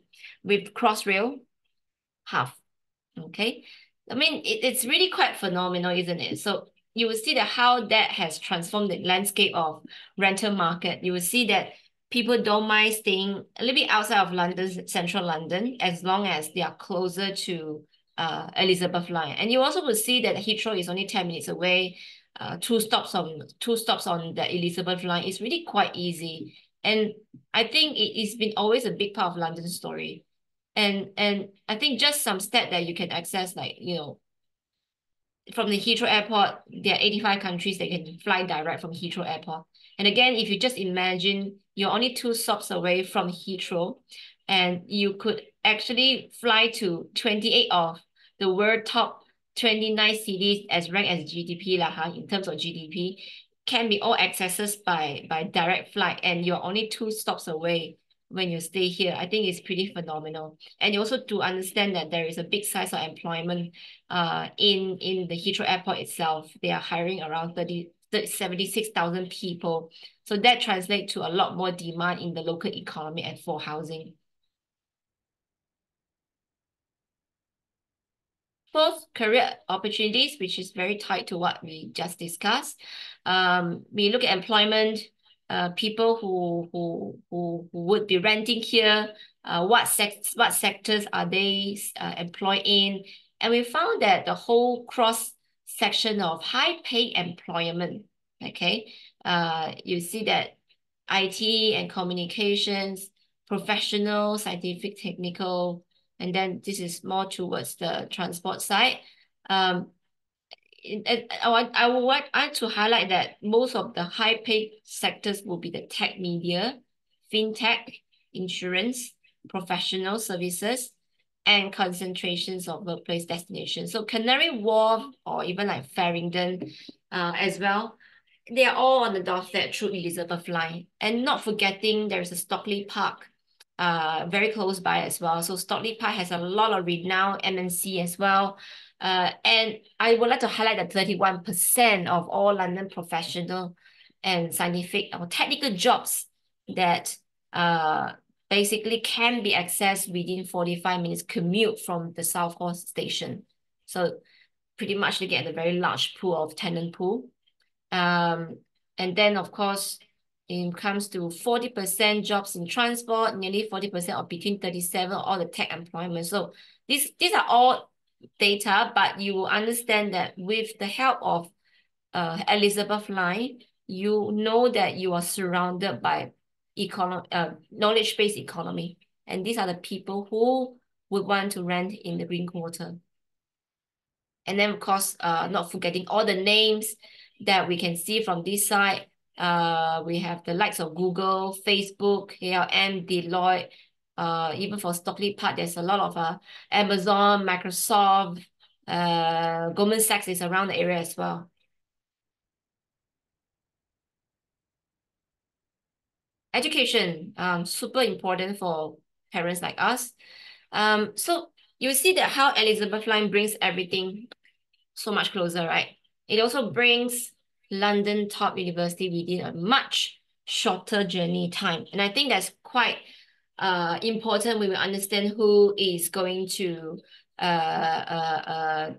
With Crossrail, half. Okay. I mean, it's really quite phenomenal, isn't it? So you will see that how that has transformed the landscape of rental market. You will see that people don't mind staying a little bit outside of London, central London, as long as they are closer to Elizabeth line. And you also will see that Heathrow is only 10 minutes away. Two stops on the Elizabeth line is really quite easy. And I think it's been always a big part of London's story. And I think just some stat that you can access, like, from the Heathrow Airport, there are 85 countries that can fly direct from Heathrow Airport. And again, if you just imagine you're only 2 stops away from Heathrow, and you could actually fly to 28 of the world top 29 cities as ranked as GDP in terms of GDP, can be all accessed by direct flight, and you're only 2 stops away when you stay here. I think it's pretty phenomenal. And you also to understand that there is a big size of employment in the Heathrow Airport itself. They are hiring around 76,000 people. So that translates to a lot more demand in the local economy and for housing. Both career opportunities, which is very tied to what we just discussed. We look at employment, people who would be renting here, what sectors are they employed in. And we found that the whole cross section of high paid employment, okay, you see that IT and communications, professional, scientific, technical, and then this is more towards the transport side. Um, I would want to highlight that most of the high paid sectors will be the tech media, fintech, insurance, professional services, and concentrations of workplace destinations. So Canary Wharf or even like Farringdon as well, they are all on the doorstep through Elizabeth Line. And not forgetting there is a Stockley Park very close by as well. So Stockley Park has a lot of renowned MNC as well. And I would like to highlight that 31% of all London professional and scientific or technical jobs that basically can be accessed within 45 minutes commute from the Southall station. So pretty much they get a very large pool of tenant pool. And then of course, it comes to 40% jobs in transport, nearly 40% or between 37 all the tech employment. So these are all data, but you will understand that with the help of Elizabeth Line, you know that you are surrounded by knowledge-based economy. And these are the people who would want to rent in the Green Quarter. And then of course, not forgetting all the names that we can see from this side. We have the likes of Google, Facebook, KLM, Deloitte. Even for Stockley Park, there's a lot of Amazon, Microsoft, Goldman Sachs is around the area as well. Education, super important for parents like us. So you see that how Elizabeth Line brings everything so much closer, right? It also brings London top university within a much shorter journey time. And I think that's quite important when we understand who is going to live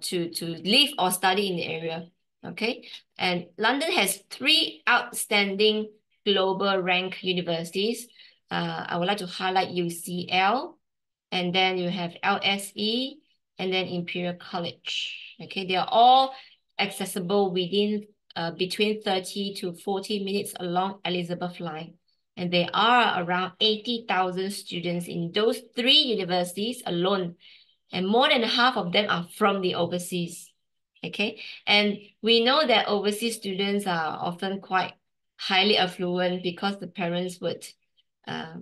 or study in the area. Okay. And London has 3 outstanding global rank universities. I would like to highlight UCL, and then you have LSE, and then Imperial College. Okay, they are all accessible within between 30 to 40 minutes along Elizabeth Line. And there are around 80,000 students in those 3 universities alone. And more than half of them are from the overseas. Okay, and we know that overseas students are often quite highly affluent because the parents would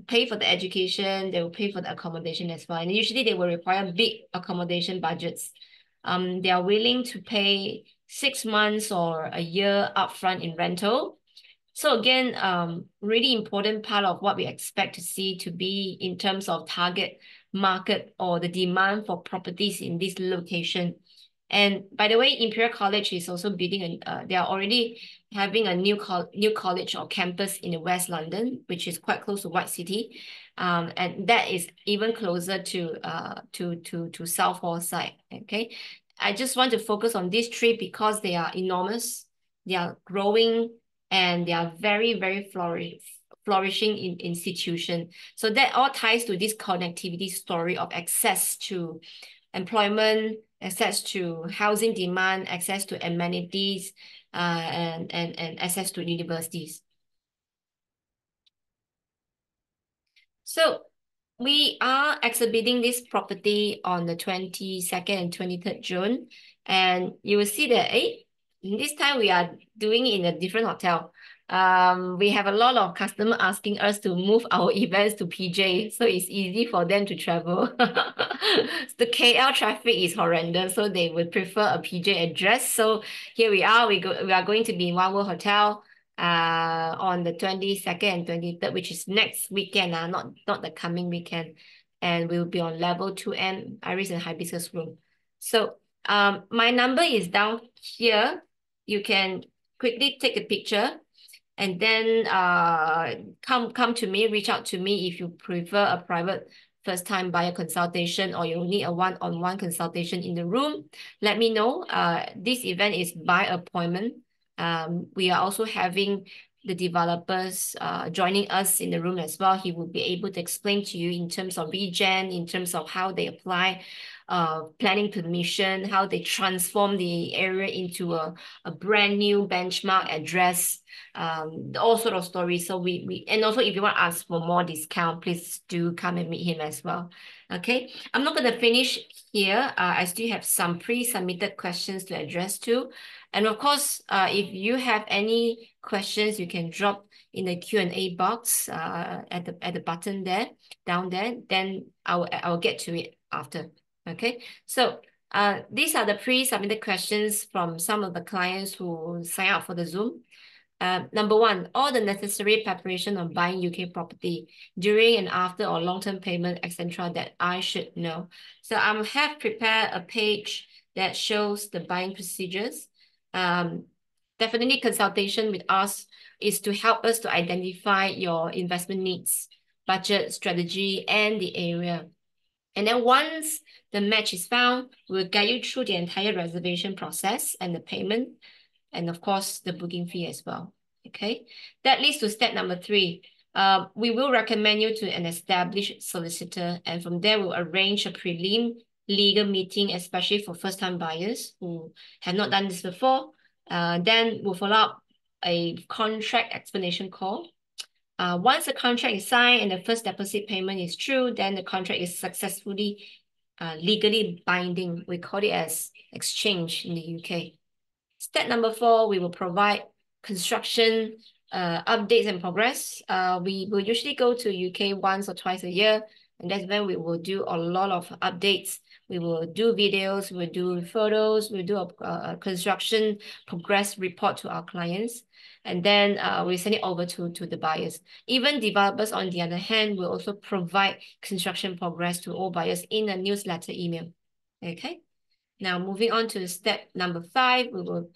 pay for the education, they will pay for the accommodation as well. And usually they will require big accommodation budgets. They are willing to pay 6 months or a year upfront in rental. So again, really important part of what we expect to see to be in terms of target market or the demand for properties in this location. And by the way, Imperial College is also building they are already having a new college or campus in the West London, which is quite close to White City. And that is even closer to Southall side. Okay. I just want to focus on these 3 because they are enormous, they are growing, and they are very, very flourishing in institution. So that all ties to this connectivity story of access to employment, access to housing demand, access to amenities, and access to universities. So we are exhibiting this property on the 22nd and 23rd June. And you will see that, this time we are doing it in a different hotel. We have a lot of customers asking us to move our events to PJ, so it's easy for them to travel. The KL traffic is horrendous, so they would prefer a PJ address. So here we are. We are going to be in One World Hotel on the 22nd and 23rd, which is next weekend, not the coming weekend. And we'll be on level 2M, Iris and Hibiscus room. So my number is down here. You can quickly take a picture and then come to me, reach out to me if you prefer a private first-time buyer consultation or you need a one-on-one consultation in the room. Let me know. This event is by appointment. We are also having the developers joining us in the room as well. He will be able to explain to you in terms of regen, in terms of how they apply planning permission, how they transform the area into a brand new benchmark address, all sort of stories. So and also if you want to ask for more discount, please do come and meet him as well. Okay, I'm not going to finish here. I still have some pre-submitted questions to address to. And of course, if you have any questions, you can drop in the Q&A box at the button there, down there. Then I'll get to it after. Okay, so these are the pre-submitted questions from some of the clients who sign up for the Zoom. Number one, all the necessary preparation of buying UK property during and after or long-term payment, etc. that I should know. So I have prepared a page that shows the buying procedures. Definitely consultation with us is to help us to identify your investment needs, budget, strategy, and the area. And then once the match is found, we'll guide you through the entire reservation process and the payment, and of course, the booking fee as well. Okay, that leads to step number 3. We will recommend you to an established solicitor, and from there we'll arrange a prelim legal meeting, especially for first-time buyers who have not done this before. Then we'll follow up a contract explanation call. Once the contract is signed and the first deposit payment is true, then the contract is successfully legally binding. We call it as exchange in the UK. Step number 4, we will provide construction updates and progress. We will usually go to UK once or twice a year, and that's when we will do a lot of updates. We will do videos, we'll do photos, we'll do a construction progress report to our clients, and then we send it over to the buyers. Even developers, on the other hand, will also provide construction progress to all buyers in a newsletter email. Okay. Now, moving on to step number 5, we will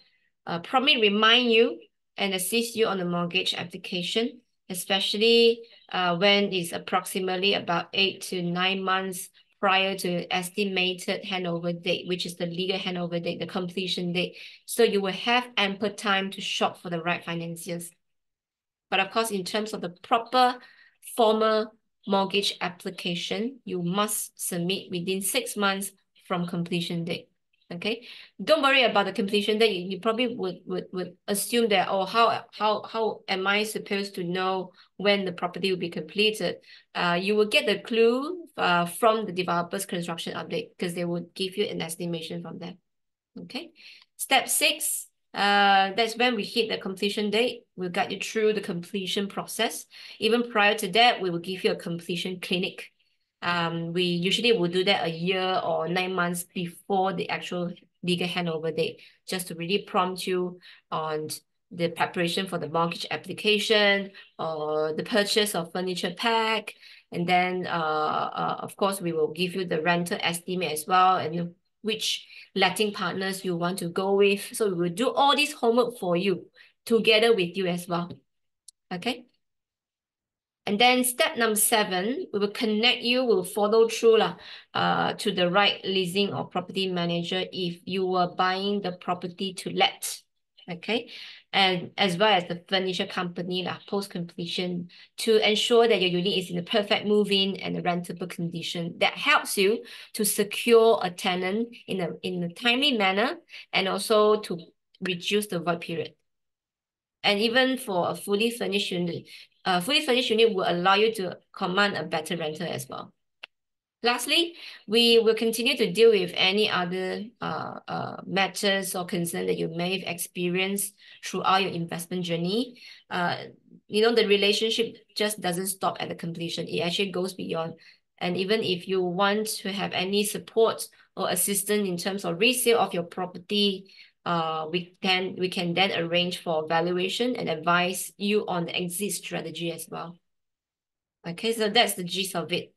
promptly remind you and assist you on the mortgage application, especially when it's approximately about 8 to 9 months prior to estimated handover date, which is the legal handover date, the completion date. So you will have ample time to shop for the right financiers. But of course, in terms of the proper formal mortgage application, you must submit within 6 months from completion date. Okay, don't worry about the completion date. You probably would assume that, oh, how am I supposed to know when the property will be completed? You will get the clue from the developer's construction update, because they will give you an estimation from there. Okay, step 6. That's when we hit the completion date. We'll guide you through the completion process. Even prior to that, we will give you a completion clinic. We usually will do that a year or 9 months before the actual legal handover date, just to really prompt you on the preparation for the mortgage application or the purchase of furniture pack. And then, of course, we will give you the rental estimate as well, and which letting partners you want to go with. So we will do all this homework for you together with you as well. Okay. And then step number 7, we will connect you, we'll follow through to the right leasing or property manager if you were buying the property to let. Okay. And as well as the furniture company post-completion, to ensure that your unit is in the perfect move-in and the rentable condition. That helps you to secure a tenant in a timely manner, and also to reduce the void period. And even for a fully furnished unit will allow you to command a better rental as well. Lastly, we will continue to deal with any other matters or concern that you may have experienced throughout your investment journey. The relationship just doesn't stop at the completion. It actually goes beyond. And even if you want to have any support or assistance in terms of resale of your property, we can then arrange for valuation and advise you on the exit strategy as well. Okay, so that's the gist of it.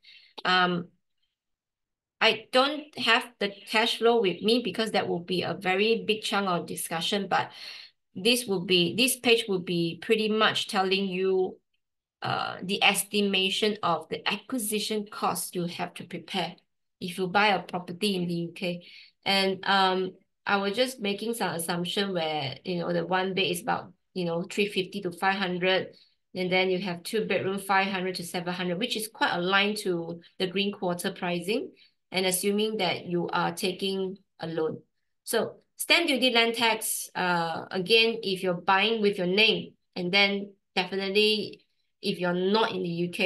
I don't have the cash flow with me because that will be a very big chunk of discussion, but this page will be pretty much telling you the estimation of the acquisition cost you have to prepare if you buy a property in the UK. And I was just making some assumption where, the one bed is about 350 to 500. And then you have 2 bedroom, 500 to 700, which is quite aligned to the Green Quarter pricing, and assuming that you are taking a loan. So stamp duty, land tax, again, if you're buying with your name, and then definitely if you're not in the UK,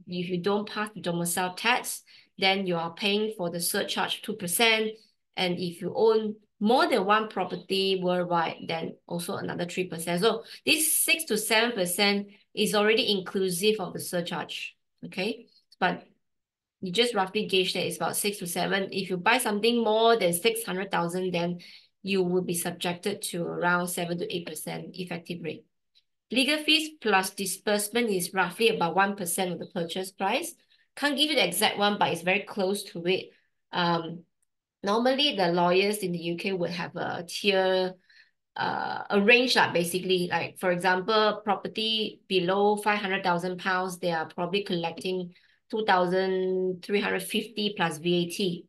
if you don't pass the domicile tax, then you are paying for the surcharge 2%. And if you own more than one property worldwide, then also another 3%. So this 6 to 7% is already inclusive of the surcharge. Okay. But you just roughly gauge that it's about 6 to 7. If you buy something more than 600,000, then you will be subjected to around 7 to 8% effective rate. Legal fees plus disbursement is roughly about 1% of the purchase price. Can't give you the exact one, but it's very close to it. Normally, the lawyers in the UK would have a tier, a range, basically. Like, for example, property below £500,000, they are probably collecting 2,350 plus VAT.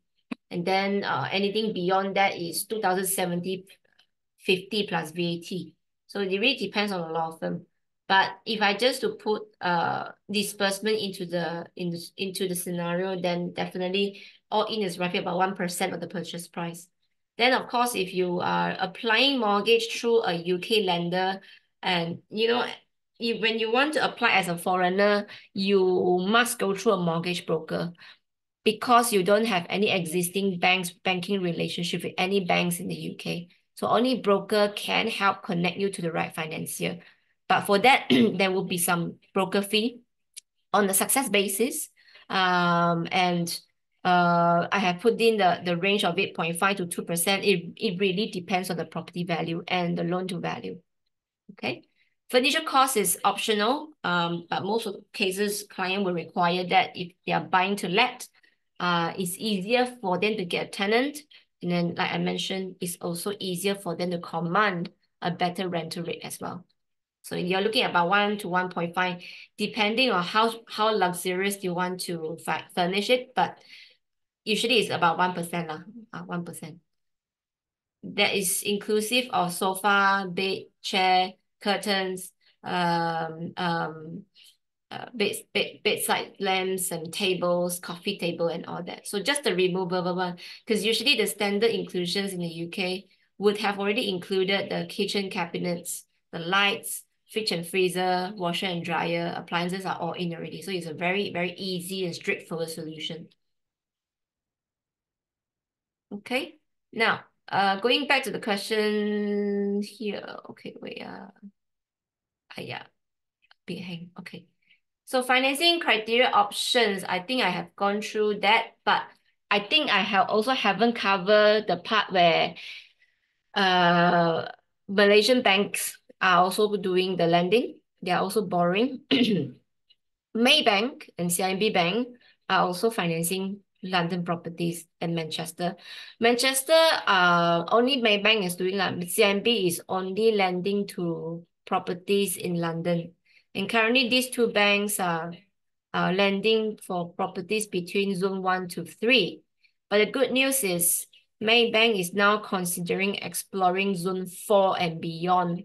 And then anything beyond that is 2,070.50 plus VAT. So it really depends on the law firm. But if I just to put disbursement into the scenario, then definitely all in is roughly about 1% of the purchase price. Then of course, if you are applying mortgage through a UK lender, and when you want to apply as a foreigner, you must go through a mortgage broker, because you don't have any existing banking relationship with any banks in the UK. So only broker can help connect you to the right financier. But for that, there will be some broker fee on the success basis. And I have put in the range of 8.5 to 2%. It really depends on the property value and the loan to value. Okay. Furniture cost is optional, but most of the cases, client will require that if they are buying to let. It's easier for them to get a tenant. And then, like I mentioned, it's also easier for them to command a better rental rate as well. So you're looking at about 1 to 1.5, depending on how luxurious you want to furnish it. But usually it's about 1%, 1%. That is inclusive of sofa, bed, chair, curtains, bedside lamps and tables, coffee table and all that. So just the removable one, because usually the standard inclusions in the UK would have already included the kitchen cabinets, the lights, fridge and freezer, washer and dryer, appliances are all in already. So it's a very, very easy and straightforward solution. Okay, now going back to the question here. Okay, wait, yeah, big hang. Okay. So financing criteria options, I think I have gone through that, but I think I haven't covered the part where Malaysian banks are also doing the lending. They are also borrowing. Maybank and CIMB Bank are also financing London properties and Manchester. Manchester, only Maybank is doing that. CIMB is only lending to properties in London. And currently, these two banks are lending for properties between Zone 1 to 3. But the good news is Maybank is now considering exploring Zone 4 and beyond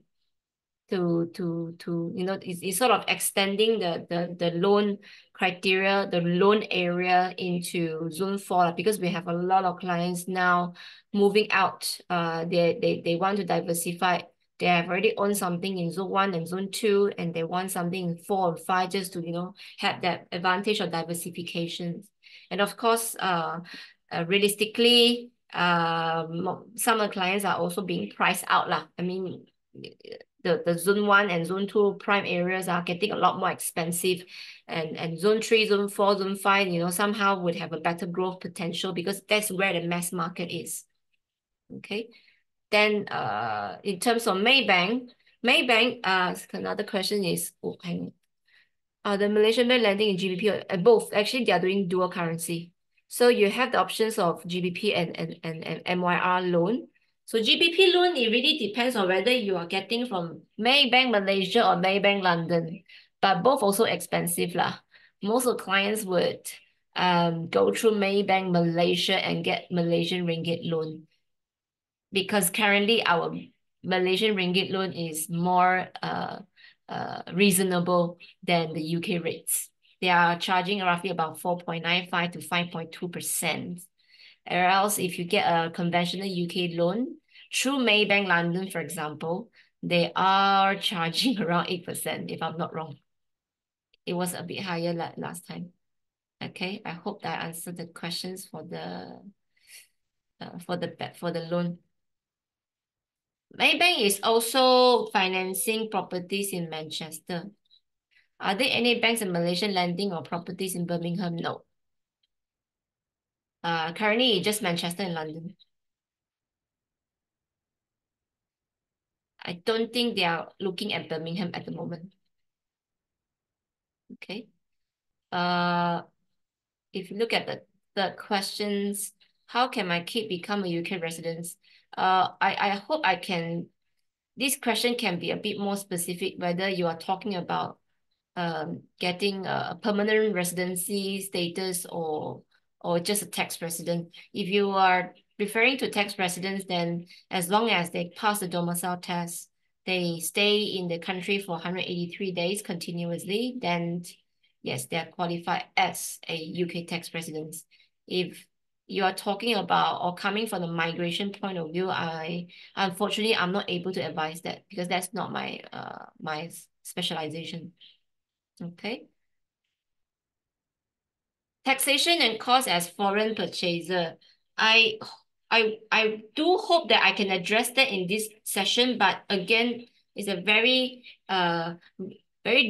it's sort of extending the loan criteria, the loan area into Zone 4, because we have a lot of clients now moving out. They want to diversify. They have already owned something in Zone 1 and Zone 2, and they want something in 4 and 5 just to, have that advantage of diversification. And of course, realistically, some of the clients are also being priced out. I mean, the Zone 1 and Zone 2 prime areas are getting a lot more expensive. And Zone 3, Zone 4, Zone 5, somehow would have a better growth potential, because that's where the mass market is. Okay. Then in terms of Maybank, another question is, hang on. The Malaysian bank lending in GBP, both. Actually, they are doing dual currency. So you have the options of GBP and MYR loan. So GBP loan, it really depends on whether you are getting from Maybank Malaysia or Maybank London, but both also expensive lah. Most of the clients would go through Maybank Malaysia and get Malaysian ringgit loan, because currently our Malaysian ringgit loan is more reasonable than the UK rates. They are charging roughly about 4.95 to 5.2%. Or else if you get a conventional UK loan through Maybank London, for example, they are charging around 8%, if I'm not wrong. It was a bit higher last time. Okay, I hope that I answered the questions for the loan. Maybank is also financing properties in Manchester. Are there any banks in Malaysian lending or properties in Birmingham? No. Currently it's just Manchester and London. I don't think they are looking at Birmingham at the moment. Okay. If you look at the questions, how can my kid become a UK resident? I hope this question can be a bit more specific, whether you are talking about getting a permanent residency status or just a tax resident. If you are referring to tax residents, then as long as they pass the domicile test, they stay in the country for 183 days continuously, then yes, they are qualified as a UK tax resident. If you are talking about or coming from the migration point of view, unfortunately I'm not able to advise that because that's not my specialization. Okay. Taxation and cost as foreign purchaser. I I do hope that I can address that in this session, but again, it's a very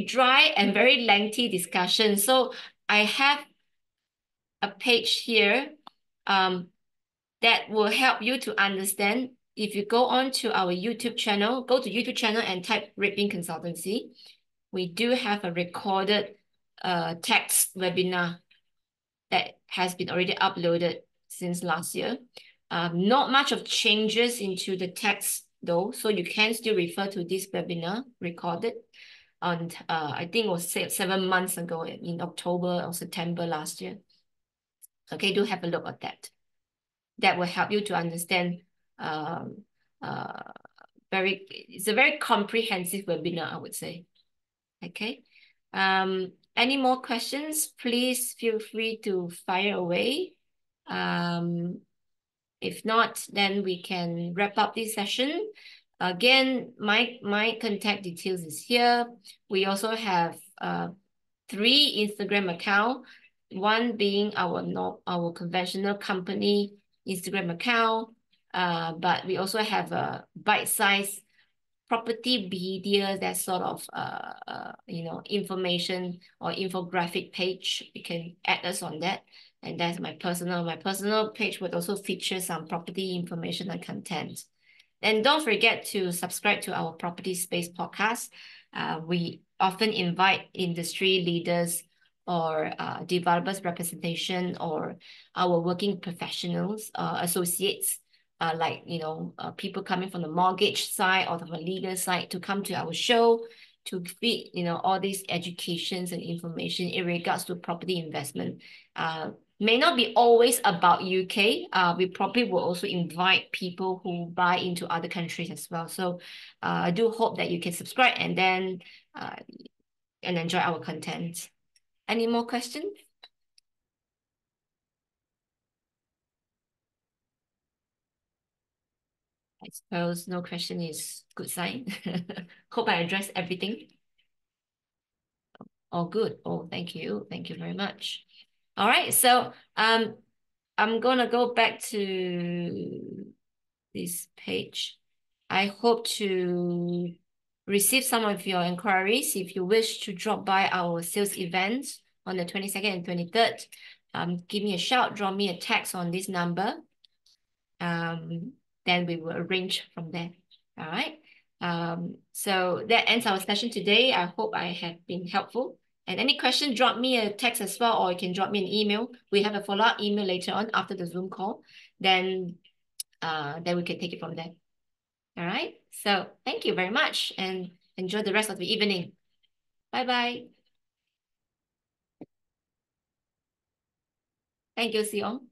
dry and very lengthy discussion. So I have a page here that will help you to understand. If you go on to our YouTube channel, go to YouTube channel and type Red Bean Consultancy. We do have a recorded text webinar that has been already uploaded since last year. Not much of changes into the text though, so you can still refer to this webinar recorded on, I think it was 7 months ago in October or September last year. Okay, do have a look at that. That will help you to understand it's a very comprehensive webinar, I would say. Okay. Any more questions? Please feel free to fire away. If not, then we can wrap up this session. Again, my contact details is here. We also have 3 Instagram account, one being our conventional company Instagram account, but we also have a bite-sized property media, that sort of information or infographic page. You can add us on that. And that's my personal page would also feature some property information and content. And don't forget to subscribe to our Property Space podcast. We often invite industry leaders or developers representation or our working professionals, associates, like people coming from the mortgage side or from the legal side to come to our show to feed all these educations and information in regards to property investment. May not be always about UK. We probably will also invite people who buy into other countries as well. So I do hope that you can subscribe and then and enjoy our content. Any more questions? I suppose no question is good sign. Hope I addressed everything. Oh, good. Oh, thank you. Thank you very much. All right. So I'm gonna go back to this page. I hope to receive some of your inquiries. If you wish to drop by our sales events on the 22nd and 23rd, give me a shout, drop me a text on this number. Then we will arrange from there. All right. So that ends our session today. I hope I have been helpful. And any question, drop me a text as well, or you can drop me an email. We have a follow-up email later on after the Zoom call. Then we can take it from there. All right. So thank you very much and enjoy the rest of the evening. Bye-bye. Thank you, Sion.